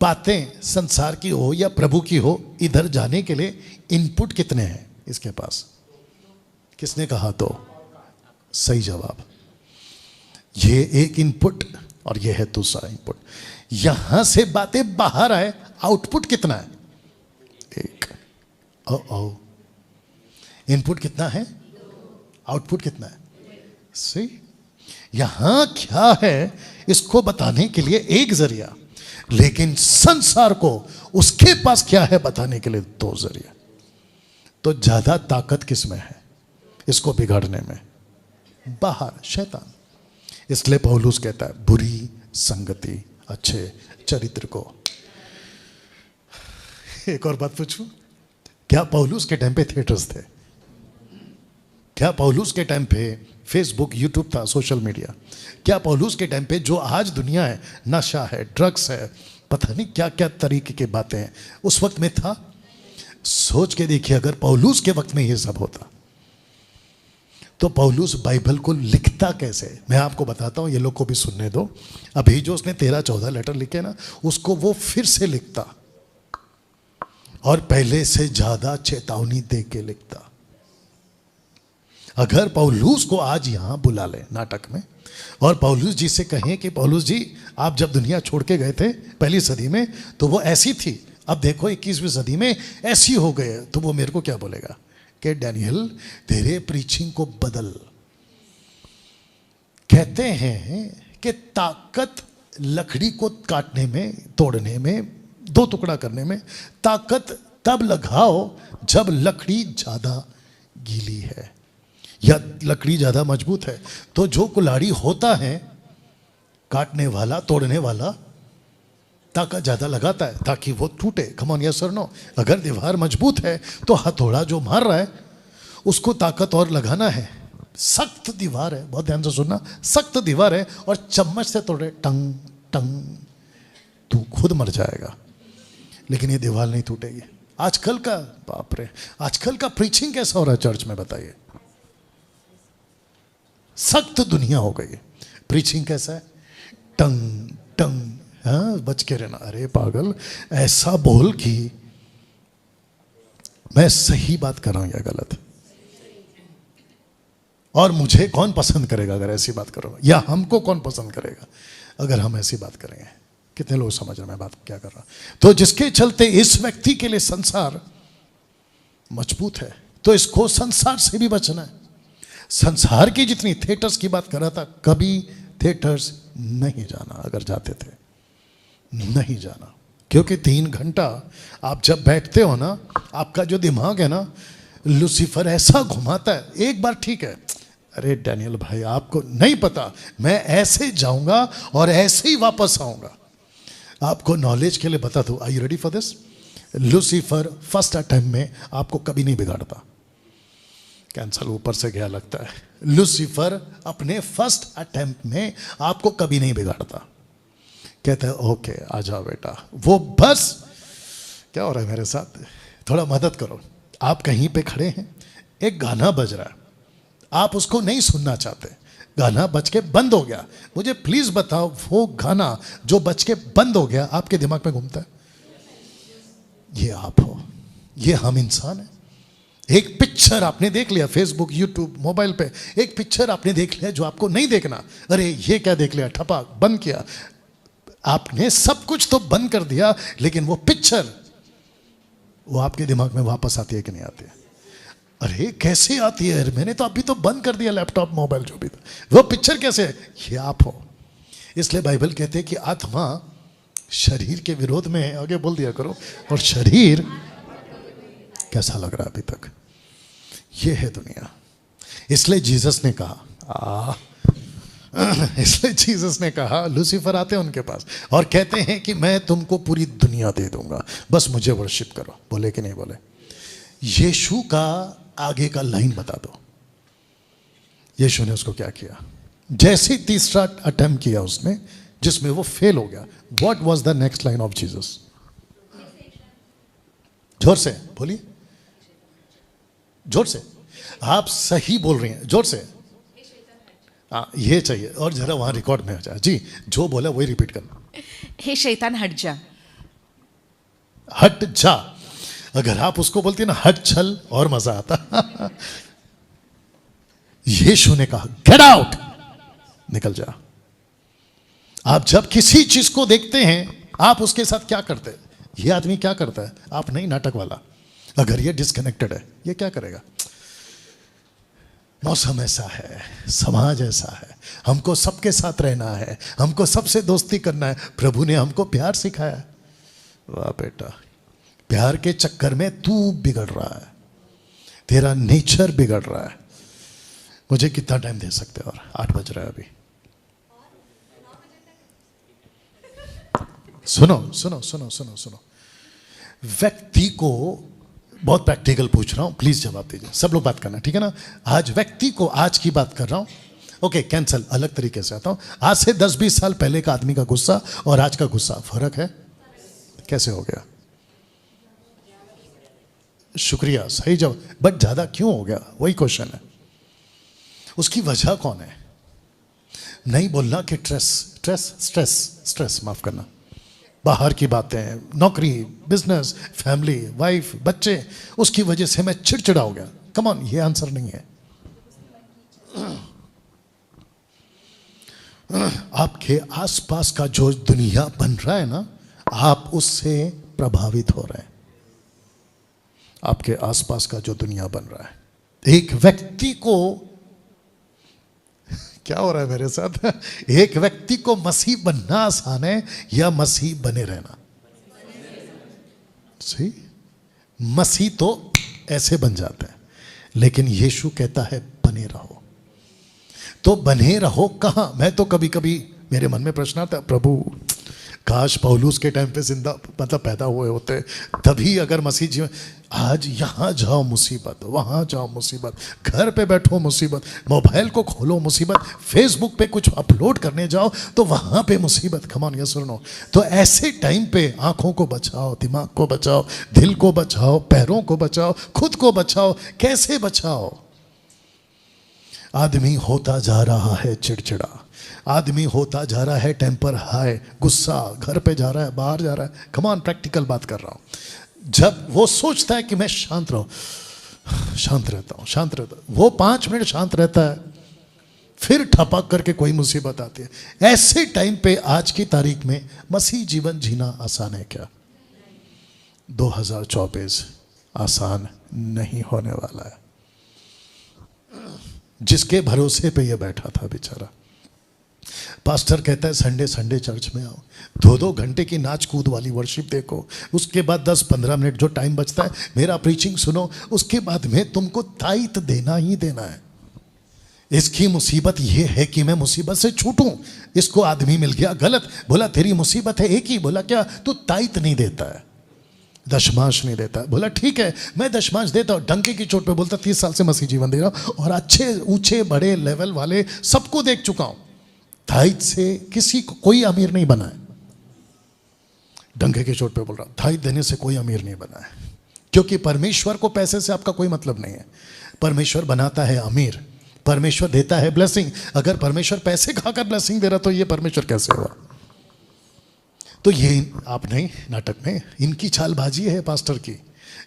बातें संसार की हो या प्रभु की हो, इधर जाने के लिए इनपुट कितने हैं इसके पास? किसने कहा? तो सही जवाब, ये एक इनपुट और ये है दूसरा इनपुट। यहां से बातें बाहर आए, आउटपुट कितना है? एक। ओ इनपुट कितना है? आउटपुट कितना है? सही। यहां क्या है इसको बताने के लिए एक जरिया, लेकिन संसार को उसके पास क्या है बताने के लिए दो जरिया। तो ज्यादा ताकत किसमें है इसको बिगाड़ने में? बाहर, शैतान। इसलिए पौलुस कहता है बुरी संगति अच्छे चरित्र को। एक और बात पूछूं, क्या पौलुस के टाइम पे थिएटर्स थे? क्या पौलुस के टाइम पे फेसबुक, यूट्यूब था, सोशल मीडिया? क्या पौलुस के टाइम पे जो आज दुनिया है, नशा है, ड्रग्स है, पता नहीं क्या क्या तरीके की बातें हैं, उस वक्त में था? सोच के देखिए, अगर पौलुस के वक्त में ये सब होता, तो पौलुस बाइबल को लिखता कैसे, मैं आपको बताता हूं, ये लोग को भी सुनने दो। अभी जो उसने 13-14 लेटर लिखे ना, उसको वो फिर से लिखता और पहले से ज्यादा चेतावनी दे के लिखता। अगर पौलुस को आज यहां बुला ले नाटक में और पौलुस जी से कहें कि पौलुस जी आप जब दुनिया छोड़ के गए थे पहली सदी में तो वो ऐसी थी, अब देखो 21वीं सदी में ऐसी हो गए, तो वो मेरे को क्या बोलेगा कि डैनियल तेरे प्रीचिंग को बदल। कहते हैं कि ताकत लकड़ी को काटने में, तोड़ने में, दो टुकड़ा करने में ताकत तब लगाओ जब लकड़ी ज्यादा गीली है या लकड़ी ज्यादा मजबूत है। तो जो कुल्हाड़ी होता है काटने वाला, तोड़ने वाला, ताकत ज्यादा लगाता है ताकि वो टूटे। कम ऑन यस और नो। अगर दीवार मजबूत है तो हथौड़ा जो मार रहा है उसको ताकत और लगाना है। सख्त दीवार है, बहुत ध्यान से सुनना, सख्त दीवार है और चम्मच से तोड़े टंग टंग तू खुद मर जाएगा, लेकिन ये दीवार नहीं टूटेगी। आजकल का, बाप रे, आजकल का प्रीचिंग कैसा हो रहा है चर्च में बताइए। सख्त दुनिया हो गई, प्रीचिंग कैसा है, टंग टंग, हाँ बच के रहना। अरे पागल, ऐसा बोल कि मैं सही बात कर रहा हूं या गलत, और मुझे कौन पसंद करेगा अगर ऐसी बात करो, या हमको कौन पसंद करेगा अगर हम ऐसी बात करेंगे। कितने लोग समझ रहे हैं मैं बात क्या कर रहा हूं। तो जिसके चलते इस व्यक्ति के लिए संसार मजबूत है, तो इसको संसार से भी बचना है। संसार की जितनी थिएटर्स की बात कर रहा था, कभी थिएटर्स नहीं जाना, अगर जाते थे नहीं जाना, क्योंकि 3 घंटा आप जब बैठते हो ना, आपका जो दिमाग है ना, लूसीफर ऐसा घुमाता है। एक बार ठीक है, अरे डैनियल भाई आपको नहीं पता, मैं ऐसे जाऊंगा और ऐसे ही वापस आऊंगा। आपको नॉलेज के लिए बता दूं, are you ready for this? Lucifer first attempt में आपको कभी नहीं बिगाड़ता। कैंसल ऊपर से गया लगता है। लूसीफर अपने फर्स्ट अटेम्प्ट में आपको कभी नहीं बिगाड़ता। कहता है ओके आ जाओ बेटा, वो बस क्या हो रहा है मेरे साथ, थोड़ा मदद करो। आप कहीं पे खड़े हैं, एक गाना बज रहा है, आप उसको नहीं सुनना चाहते, गाना बज के बंद हो गया। मुझे प्लीज बताओ, वो गाना जो बज के बंद हो गया आपके दिमाग में घूमता है? ये आप हो, ये हम इंसान हैं। एक पिक्चर आपने देख लिया, फेसबुक, यूट्यूब, मोबाइल पे एक पिक्चर आपने देख लिया जो आपको नहीं देखना। अरे ये क्या देख लिया, ठपाक बंद किया। आपने सब कुछ तो बंद कर दिया, लेकिन वो पिक्चर वो आपके दिमाग में वापस आती है कि नहीं आती है? अरे कैसे आती है, मैंने तो अभी तो बंद कर दिया लैपटॉप, मोबाइल, जो भी था। वो पिक्चर कैसे है? ये आप हो। इसलिए बाइबल कहते हैं कि आत्मा शरीर के विरोध में है, आगे बोल दिया करो। और शरीर कैसा लग रहा है अभी तक, ये है दुनिया। इसलिए जीसस ने कहा, इसलिए जीसस ने कहा, लूसीफर आते हैं उनके पास और कहते हैं कि मैं तुमको पूरी दुनिया दे दूंगा, बस मुझे वर्शिप करो। बोले कि नहीं बोले? यीशु का आगे का लाइन बता दो। यीशु ने उसको क्या किया? जैसे ही तीसरा अटेम्प्ट किया उसने, जिसमें वो फेल हो गया, what was the next line of Jesus? जोर से बोलिए, जोर से। आप सही बोल रही हैं, जोर से। ये चाहिए, और जरा वहां रिकॉर्ड में हो जाए। जी, जो बोला वही रिपीट करना। हे शैतान हट जा। हट जा। अगर आप उसको बोलते ना हट चल, और मजा आता। यीशु ने कहा गेट आउट, निकल जा। आप जब किसी चीज को देखते हैं, आप उसके साथ क्या करते हैं? ये आदमी क्या करता है? आप नहीं, नाटक वाला। अगर ये डिस्कनेक्टेड है, ये क्या करेगा? मौसम ऐसा है, समाज ऐसा है, हमको सबके साथ रहना है, हमको सबसे दोस्ती करना है। प्रभु ने हमको प्यार सिखाया। वाह बेटा, प्यार के चक्कर में तू बिगड़ रहा है, तेरा नेचर बिगड़ रहा है। मुझे कितना टाइम दे सकते हो? और 8 बज रहा है अभी। सुनो सुनो सुनो सुनो सुनो, व्यक्ति को बहुत प्रैक्टिकल पूछ रहा हूं, प्लीज जवाब दीजिए। सब लोग बात करना, ठीक है ना? आज व्यक्ति को, आज की बात कर रहा हूं। ओके, कैंसल, अलग तरीके से आता हूं। आज से 10-20 साल पहले का आदमी का गुस्सा और आज का गुस्सा, फर्क है? कैसे हो गया? शुक्रिया, सही जवाब। बट ज्यादा क्यों हो गया, वही क्वेश्चन है। उसकी वजह कौन है? नहीं बोलना कि स्ट्रेस माफ करना, बाहर की बातें, नौकरी, बिजनेस, फैमिली, वाइफ, बच्चे, उसकी वजह से मैं चिड़चिड़ा हो गया। कम ऑन, ये आंसर नहीं है। आपके आसपास का जो दुनिया बन रहा है ना, आप उससे प्रभावित हो रहे हैं। आपके आसपास का जो दुनिया बन रहा है, एक व्यक्ति को, क्या हो रहा है मेरे साथ? एक व्यक्ति को मसीह बनना आसान है या मसीह बने रहना? सही, मसीह तो ऐसे बन जाता है, लेकिन यीशु कहता है बने रहो। तो बने रहो कहां? मैं तो कभी कभी मेरे मन में प्रश्न आता, प्रभु काश पौलुस के टाइम पे जिंदा मतलब पैदा हुए होते, तभी अगर मसीह जीवन। आज यहां जाओ मुसीबत, वहां जाओ मुसीबत, घर पे बैठो मुसीबत, मोबाइल को खोलो मुसीबत, फेसबुक पे कुछ अपलोड करने जाओ तो वहां पे मुसीबत। कम ऑन, यस और नो? तो ऐसे टाइम पे आंखों को बचाओ, दिमाग को बचाओ, दिल को बचाओ, पैरों को बचाओ, खुद को बचाओ। कैसे बचाओ? आदमी होता जा रहा है चिड़चिड़ा, आदमी होता जा रहा है टेम्पर हाई, गुस्सा, घर पे जा रहा है, बाहर जा रहा है। कम ऑन, प्रैक्टिकल बात कर रहा हूं। जब वो सोचता है कि मैं शांत रहूं, शांत रहता हूं, शांत रहता हूं, वो 5 मिनट शांत रहता है, फिर ठपक करके कोई मुसीबत आती है। ऐसे टाइम पे आज की तारीख में मसीह जीवन जीना आसान है क्या? 2024 आसान नहीं होने वाला है। जिसके भरोसे पे ये बैठा था बेचारा, पास्टर कहता है संडे संडे चर्च में आओ, 2-2 घंटे की नाच कूद वाली वर्शिप देखो, उसके बाद 10-15 मिनट जो टाइम बचता है मेरा प्रीचिंग सुनो, उसके बाद में तुमको ताइत देना ही देना है। इसकी मुसीबत ये है कि मैं मुसीबत से छूटूं। इसको आदमी मिल गया गलत, बोला तेरी मुसीबत है एक ही, बोला क्या? तू ताइत नहीं देता है, दशमांश नहीं देता। बोला ठीक है मैं दशमांश देता हूँ, डंके की चोट पे बोलता 30 साल से मसीह जीवन दे रहा हूँ और अच्छे ऊंचे बड़े लेवल वाले सबको देख चुका हूँ, ताइत से किसी को कोई अमीर नहीं बना है। डंके की चोट पे बोल रहा, ताइत देने से कोई अमीर नहीं बना है, क्योंकि परमेश्वर को पैसे से आपका कोई मतलब नहीं है। परमेश्वर बनाता है अमीर, परमेश्वर देता है ब्लेसिंग। अगर परमेश्वर पैसे खाकर ब्लेसिंग दे रहा तो ये परमेश्वर कैसे हुआ? तो ये आप नहीं, नाटक में इनकी चालबाजी है पास्टर की।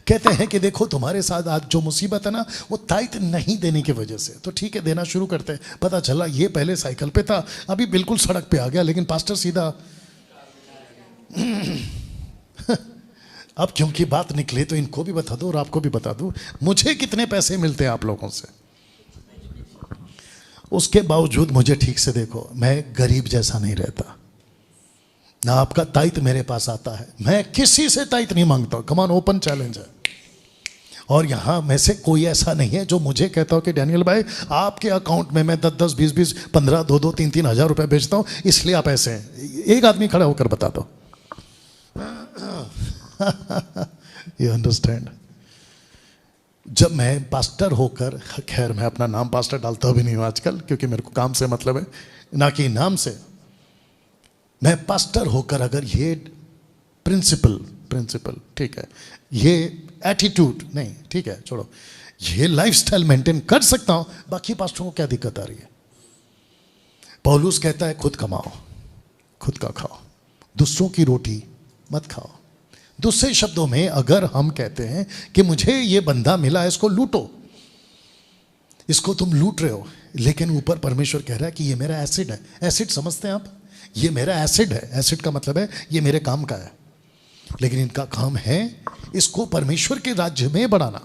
कहते हैं कि देखो तुम्हारे साथ आज जो मुसीबत है ना, वो ताइत नहीं देने की वजह से। तो ठीक है देना शुरू करते हैं। पता चला ये पहले साइकिल पे था, अभी बिल्कुल सड़क पे आ गया, लेकिन पास्टर सीधा अब क्योंकि बात निकले तो इनको भी बता दो और आपको भी बता दूं, मुझे कितने पैसे मिलते हैं आप लोगों से। उसके बावजूद मुझे ठीक से देखो, मैं गरीब जैसा नहीं रहता ना, आपका ताइत मेरे पास आता है, मैं किसी से ताइत नहीं मांगता हूं। कमान, ओपन चैलेंज है। और यहां में से कोई ऐसा नहीं है जो मुझे कहता हो कि डैनियल भाई आपके अकाउंट में मैं 10-10, 20-20, 15, 2-2, 3-3 हजार रुपए भेजता हूं, इसलिए आप ऐसे हैं। एक आदमी खड़ा होकर बता दो। You understand? जब मैं पास्टर होकर, खैर मैं अपना नाम पास्टर डालता भी नहीं हूं आजकल, क्योंकि मेरे को काम से मतलब है ना कि नाम से। मैं पास्टर होकर अगर ये प्रिंसिपल ठीक है, ये एटीट्यूड नहीं, ठीक है छोड़ो, ये लाइफस्टाइल मेंटेन कर सकता हूं, बाकी पास्टरों को क्या दिक्कत आ रही है? पौलुस कहता है खुद कमाओ, खुद का खाओ, दूसरों की रोटी मत खाओ। दूसरे शब्दों में अगर हम कहते हैं कि मुझे ये बंदा मिला है, इसको लूटो, इसको तुम लूट रहे हो, लेकिन ऊपर परमेश्वर कह रहा है कि ये मेरा एसिड है। एसिड समझते हैं आप? ये मेरा एसिड है। एसिड का मतलब है ये मेरे काम का है, लेकिन इनका काम है इसको परमेश्वर के राज्य में बढ़ाना।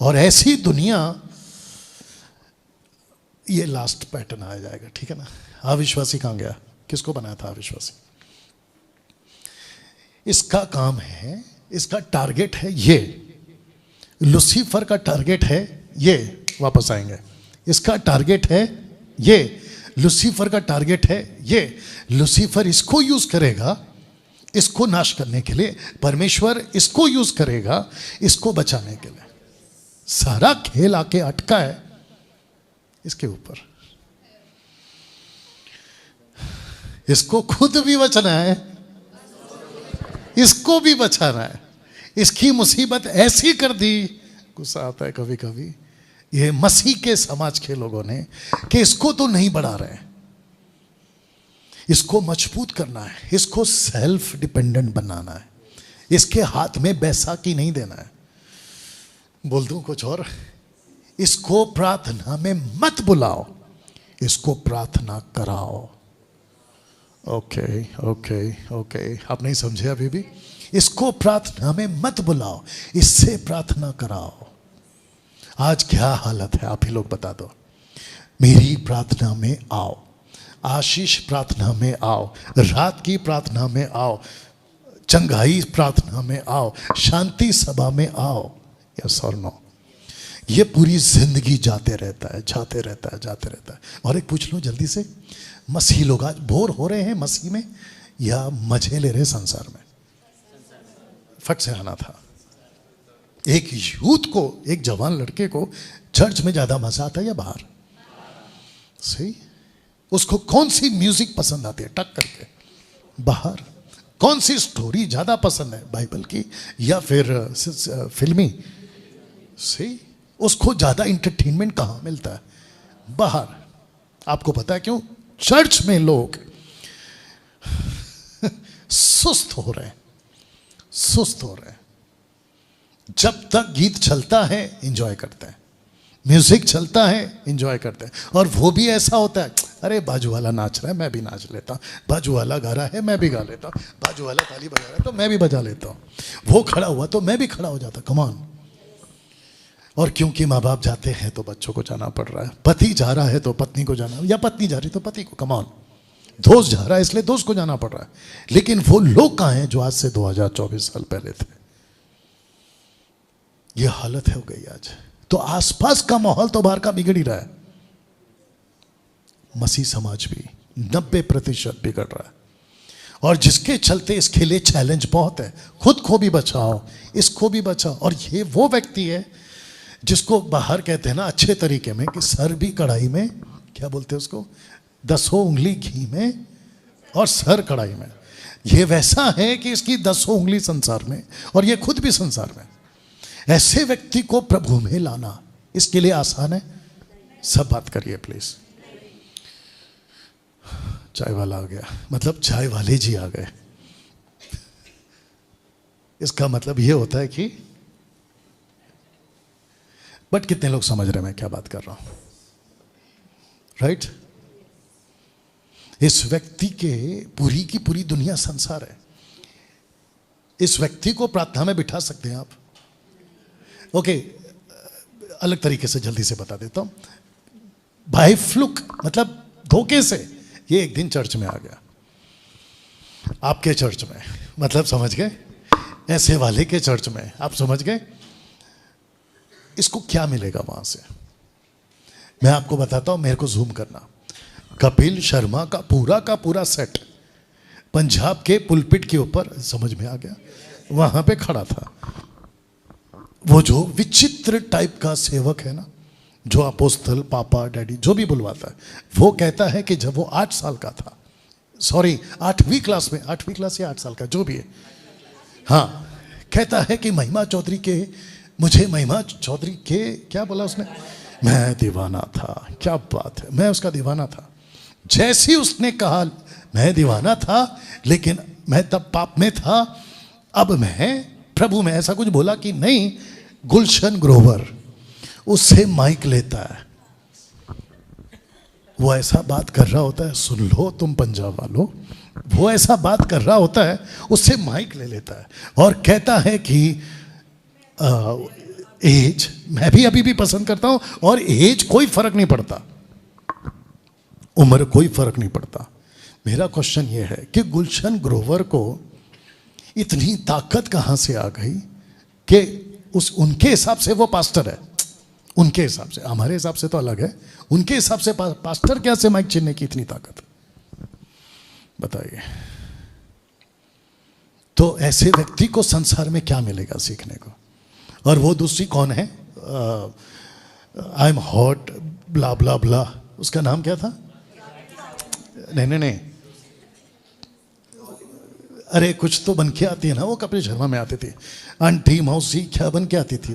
और ऐसी दुनिया, ये लास्ट पैटर्न आ जाएगा, ठीक है ना? अविश्वासी कहां गया? किसको बनाया था अविश्वासी? इसका काम है, इसका टारगेट है ये, लूसीफर का टारगेट है ये, वापस आएंगे, इसका टारगेट है ये, लूसीफर का टारगेट है ये। लूसीफर इसको यूज करेगा इसको नाश करने के लिए, परमेश्वर इसको यूज करेगा इसको बचाने के लिए। सारा खेल आके अटका है इसके ऊपर। इसको खुद भी बचना है, इसको भी बचाना है। इसकी मुसीबत ऐसी कर दी, गुस्सा आता है कभी कभी, ये मसीह के समाज के लोगों ने कि इसको तो नहीं बढ़ा रहे, इसको मजबूत करना है, इसको सेल्फ डिपेंडेंट बनाना है, इसके हाथ में बैसाखी नहीं देना है। बोल दूं कुछ और, इसको प्रार्थना में मत बुलाओ, इसको प्रार्थना कराओ। ओके ओके ओके, आप नहीं समझे अभी भी? इसको प्रार्थना में मत बुलाओ, इससे प्रार्थना कराओ। आज क्या हालत है आप ही लोग बता दो। मेरी प्रार्थना में आओ, आशीष प्रार्थना में आओ, रात की प्रार्थना में आओ, चंगाई प्रार्थना में आओ, शांति सभा में आओ। यस और नो? ये पूरी जिंदगी जाते रहता है, जाते रहता है, जाते रहता है। और एक पूछ लूं जल्दी से, मसीह लोग आज बोर हो रहे हैं मसीह में या मजे ले रहे संसार में? फट से आना था। एक यूथ को, एक जवान लड़के को चर्च में ज्यादा मजा आता है या बाहर? सही। उसको कौन सी म्यूजिक पसंद आती है? टक करके बाहर। कौन सी स्टोरी ज्यादा पसंद है, बाइबल की या फिर फिल्मी? सही। उसको ज्यादा इंटरटेनमेंट कहां मिलता है? बाहर। आपको पता है क्यों? चर्च में लोग सुस्त हो रहे हैं, सुस्त हो रहे हैं। जब तक गीत चलता है एंजॉय करते हैं, म्यूजिक चलता है एंजॉय करते हैं, और वो भी ऐसा होता है, अरे बाजू वाला नाच रहा है मैं भी नाच लेता हूं, बाजू वाला गा रहा है मैं भी गा लेता हूं, बाजू वाला ताली बजा रहा है तो मैं भी बजा लेता हूं, वो खड़ा हुआ तो मैं भी खड़ा हो जाता। Come on. और क्योंकि माँ बाप जाते हैं तो बच्चों को जाना पड़ रहा है, पति जा रहा है तो पत्नी को जाना, या पत्नी जा रही तो पति को। Come on. दोस्त जा रहा है इसलिए दोस्त को जाना पड़ रहा है। लेकिन वो लोग कहां हैं जो आज से 2024 साल पहले थे? ये हालत हो गई आज। तो आसपास का माहौल तो बाहर का बिगड़ ही रहा है, मसीह समाज भी 90% बिगड़ रहा है। और जिसके चलते इसके लिए चैलेंज बहुत है। खुद को भी बचाओ, इसको भी बचाओ। और ये वो व्यक्ति है जिसको बाहर कहते हैं ना अच्छे तरीके में कि सर भी कढ़ाई में, क्या बोलते हैं उसको, 10 उंगली घी में और सर कढ़ाई में। ये वैसा है कि इसकी 10 उंगली संसार में और ये खुद भी संसार में। ऐसे व्यक्ति को प्रभु में लाना इसके लिए आसान है? सब बात करिए प्लीज। चाय वाला आ गया, मतलब चाय वाले जी आ गए। इसका मतलब ये होता है कि, बट कितने लोग समझ रहे हैं मैं क्या बात कर रहा हूं? राइट? इस व्यक्ति के पूरी की पूरी दुनिया संसार है। इस व्यक्ति को प्रार्थना में बिठा सकते हैं आप। ओके, अलग तरीके से जल्दी से बता देता हूं। बाय फ्लुक, मतलब धोखे से, ये एक दिन चर्च में आ गया, आपके चर्च में, मतलब समझ गए, ऐसे वाले के चर्च में, आप समझ गए। इसको क्या मिलेगा वहां से? मैं आपको बताता हूं, मेरे को जूम करना। कपिल शर्मा का पूरा सेट पंजाब के पुलपिट के ऊपर, समझ में आ गया, वहां पे खड़ा था। वो जो विचित्र टाइप का सेवक है ना, जो अपोस्तल, पापा, डैडी जो भी बुलवाता है, वो कहता है कि जब वो 8 साल का था, सॉरी 8वीं क्लास में, 8वीं क्लास या 8 साल का जो भी है, हाँ, कहता है कि महिमा चौधरी के, मुझे महिमा चौधरी के, क्या बोला उसने, मैं दीवाना था। क्या बात है, मैं उसका दीवाना था। जैसे ही उसने कहा मैं दीवाना था लेकिन मैं तब पाप में था, अब मैं प्रभु में, ऐसा कुछ बोला कि नहीं, गुलशन ग्रोवर उससे माइक लेता है, वो ऐसा बात कर रहा होता है, सुन लो तुम पंजाब वालों, वो ऐसा बात कर रहा होता है, उससे माइक ले लेता है और कहता है कि एज, मैं भी अभी भी पसंद करता हूं, और एज कोई फर्क नहीं पड़ता, उम्र कोई फर्क नहीं पड़ता। मेरा क्वेश्चन ये है कि गुलशन ग्रोवर को इतनी ताकत कहां से आ गई कि उनके हिसाब से वो पास्टर है, उनके हिसाब से, हमारे हिसाब से तो अलग है, उनके हिसाब से पास्टर क्या से माइक छीनने की इतनी ताकत, बताइए। तो ऐसे व्यक्ति को संसार में क्या मिलेगा सीखने को? और वो दूसरी कौन है, आई एम हॉट ब्ला ब्ला ब्ला, उसका नाम क्या था? नहीं, अरे कुछ तो बन के आती है ना, वो कपिल शर्मा में आती थी, आंटी मौसी क्या बन के आती थी,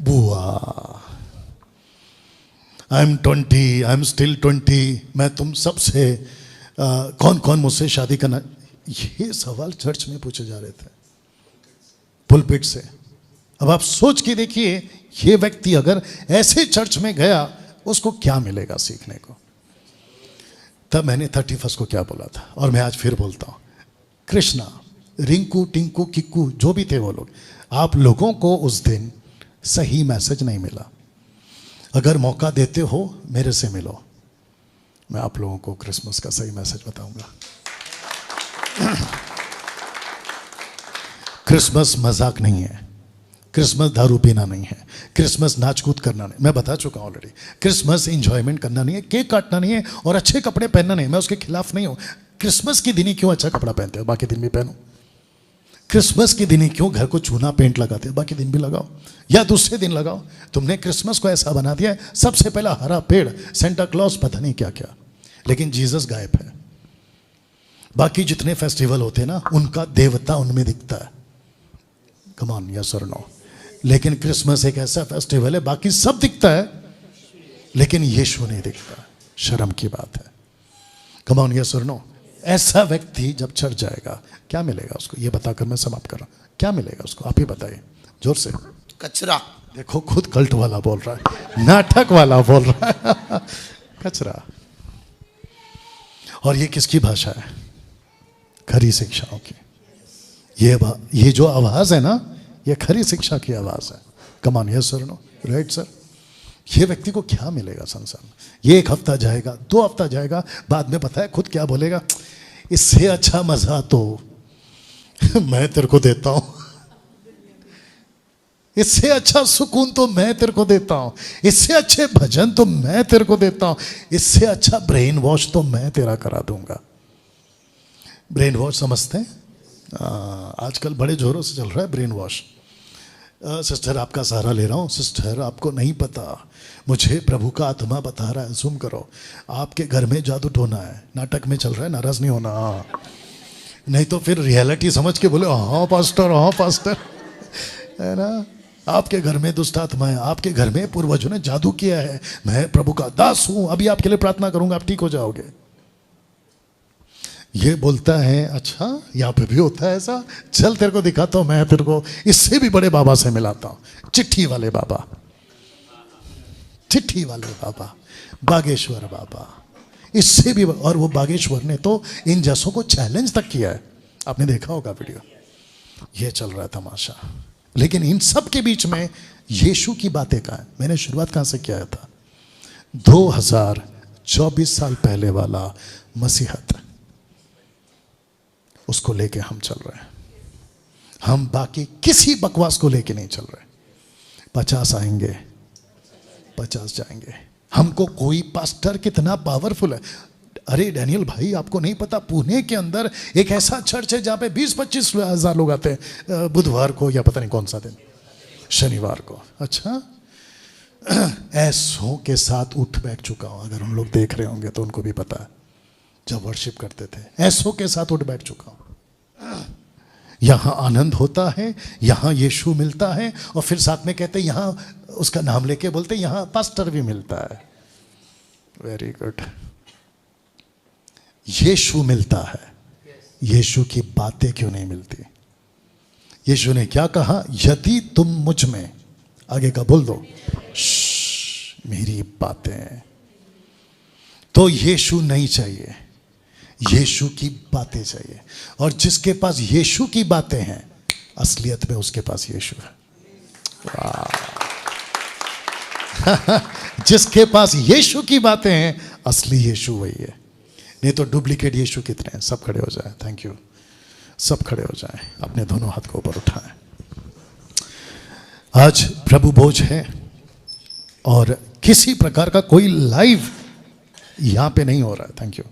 बुआ, I am 20, I am still 20, मैं तुम सबसे कौन कौन मुझसे शादी करना, ये सवाल चर्च में पूछे जा रहे थे पुलपिट से। अब आप सोच के देखिए, ये व्यक्ति अगर ऐसे चर्च में गया उसको क्या मिलेगा सीखने को। तब मैंने 31 को क्या बोला था, और मैं आज फिर बोलता हूं, कृष्णा, रिंकू, टिंकू, किक्कू, जो भी थे वो लोग, आप लोगों को उस दिन सही मैसेज नहीं मिला। अगर मौका देते हो मेरे से मिलो, मैं आप लोगों को क्रिसमस का सही मैसेज बताऊंगा। क्रिसमस मजाक नहीं है, क्रिसमस दारू पीना नहीं है, क्रिसमस नाच कूद करना नहीं, मैं बता चुका हूं ऑलरेडी। क्रिसमस एंजॉयमेंट करना नहीं है, केक काटना नहीं है, और अच्छे कपड़े पहनना नहीं, मैं उसके खिलाफ नहीं हूं। क्रिसमस के दिन ही क्यों अच्छा कपड़ा पहनते हो, बाकी दिन भी पहनो। क्रिसमस के दिन ही क्यों घर को चूना पेंट लगाते हो, बाकी दिन भी लगाओ, या दूसरे दिन लगाओ। तुमने क्रिसमस को ऐसा बना दिया है, सबसे पहला हरा पेड़, सेंटा क्लॉज, पता नहीं क्या क्या, लेकिन जीसस गायब है। बाकी जितने फेस्टिवल होते हैं ना, उनका देवता उनमें दिखता है। कम ऑन, यस और नो। लेकिन क्रिसमस एक ऐसा फेस्टिवल है, बाकी सब दिखता है लेकिन यीशु नहीं दिखता। शर्म की बात है। कम ऑन, यस और नो। ऐसा व्यक्ति जब चर्च जाएगा क्या मिलेगा उसको, ये बताकर मैं समाप्त कर रहा हूं। क्या मिलेगा उसको, आप ही बताइए जोर से। कचरा। देखो, खुद कल्ट वाला बोल रहा है, नाटक वाला बोल रहा है। कचरा। और ये किसकी भाषा है, खरी शिक्षाओं की। ये जो आवाज है ना, ये खरी शिक्षा की आवाज है। Come on, yes sir, no, right sir. ये व्यक्ति को क्या मिलेगा संसार में, ये 1 हफ्ता जाएगा, 2 हफ्ता जाएगा, बाद में पता है खुद क्या बोलेगा, इससे अच्छा मजा तो मैं तेरे को देता हूं, इससे अच्छा सुकून तो मैं तेरे को देता हूं, इससे अच्छे भजन तो मैं तेरे को देता हूं, इससे अच्छा ब्रेन वॉश तो मैं तेरा करा दूंगा। ब्रेन वॉश समझते हैं? आजकल बड़े जोरों से चल रहा है ब्रेन वॉश। सिस्टर आपका सहारा ले रहा हूँ, सिस्टर आपको नहीं पता, मुझे प्रभु का आत्मा बता रहा है, ज़ूम करो, आपके घर में जादू टोना है, नाटक में चल रहा है, नाराज नहीं होना। नहीं तो फिर रियलिटी समझ के बोले हाँ पास्टर, है ना। आपके घर में दुष्ट आत्मा है, आपके घर में पूर्वजों ने जादू किया है, मैं प्रभु का दास हूं, अभी आपके लिए प्रार्थना करूंगा, आप ठीक हो जाओगे। ये बोलता है अच्छा यहाँ पे भी होता है ऐसा, चल तेरे को दिखाता हूं, मैं तेरे को इससे भी बड़े बाबा से मिलाता हूं, चिट्ठी वाले बाबा, चिट्ठी वाले बाबा, बागेश्वर बाबा, इससे भी। और वो बागेश्वर ने तो इन जैसों को चैलेंज तक किया है, आपने देखा होगा वीडियो। ये चल रहा है तमाशा। लेकिन इन सब के बीच में यीशु की बातें कहाँ है। मैंने शुरुआत कहाँ से किया था, 2024 साल पहले वाला मसीहत, उसको लेके हम चल रहे हैं। हम बाकी किसी बकवास को लेके नहीं चल रहे। 50 आएंगे, 50 जाएंगे। हमको कोई पास्टर कितना पावरफुल है। अरे डैनियल भाई, आपको नहीं पता, पुणे के अंदर एक ऐसा चर्च है जहां पे 20-25 हजार लोग आते हैं बुधवार को, या पता नहीं कौन सा दिन, शनिवार को। अच्छा, ऐसों के साथ उठ बैठ चुका हूं। अगर हम लोग देख रहे होंगे तो उनको भी पता है, जब वर्शिप करते थे ऐसों के साथ उठ बैठ चुका हूं। यहां आनंद होता है, यहां यीशु मिलता है, और फिर साथ में कहते हैं यहां उसका नाम लेके बोलते हैं यहां पास्टर भी मिलता है। Very good. यीशु मिलता है, यीशु की बातें क्यों नहीं मिलती। यीशु ने क्या कहा, यदि तुम मुझ में, आगे का बोल दो, मेरी बातें। तो यीशु नहीं चाहिए, यीशु की बातें चाहिए। और जिसके पास यीशु की बातें हैं, असलियत में उसके पास यीशु है। जिसके पास यीशु की बातें हैं, असली यीशु वही है। नहीं तो डुप्लीकेट यीशु कितने हैं। सब खड़े हो जाएं, थैंक यू। सब खड़े हो जाएं, अपने दोनों हाथ को ऊपर उठाएं। आज प्रभु भोज है, और किसी प्रकार का कोई लाइव यहां पे नहीं हो रहा है। Thank you.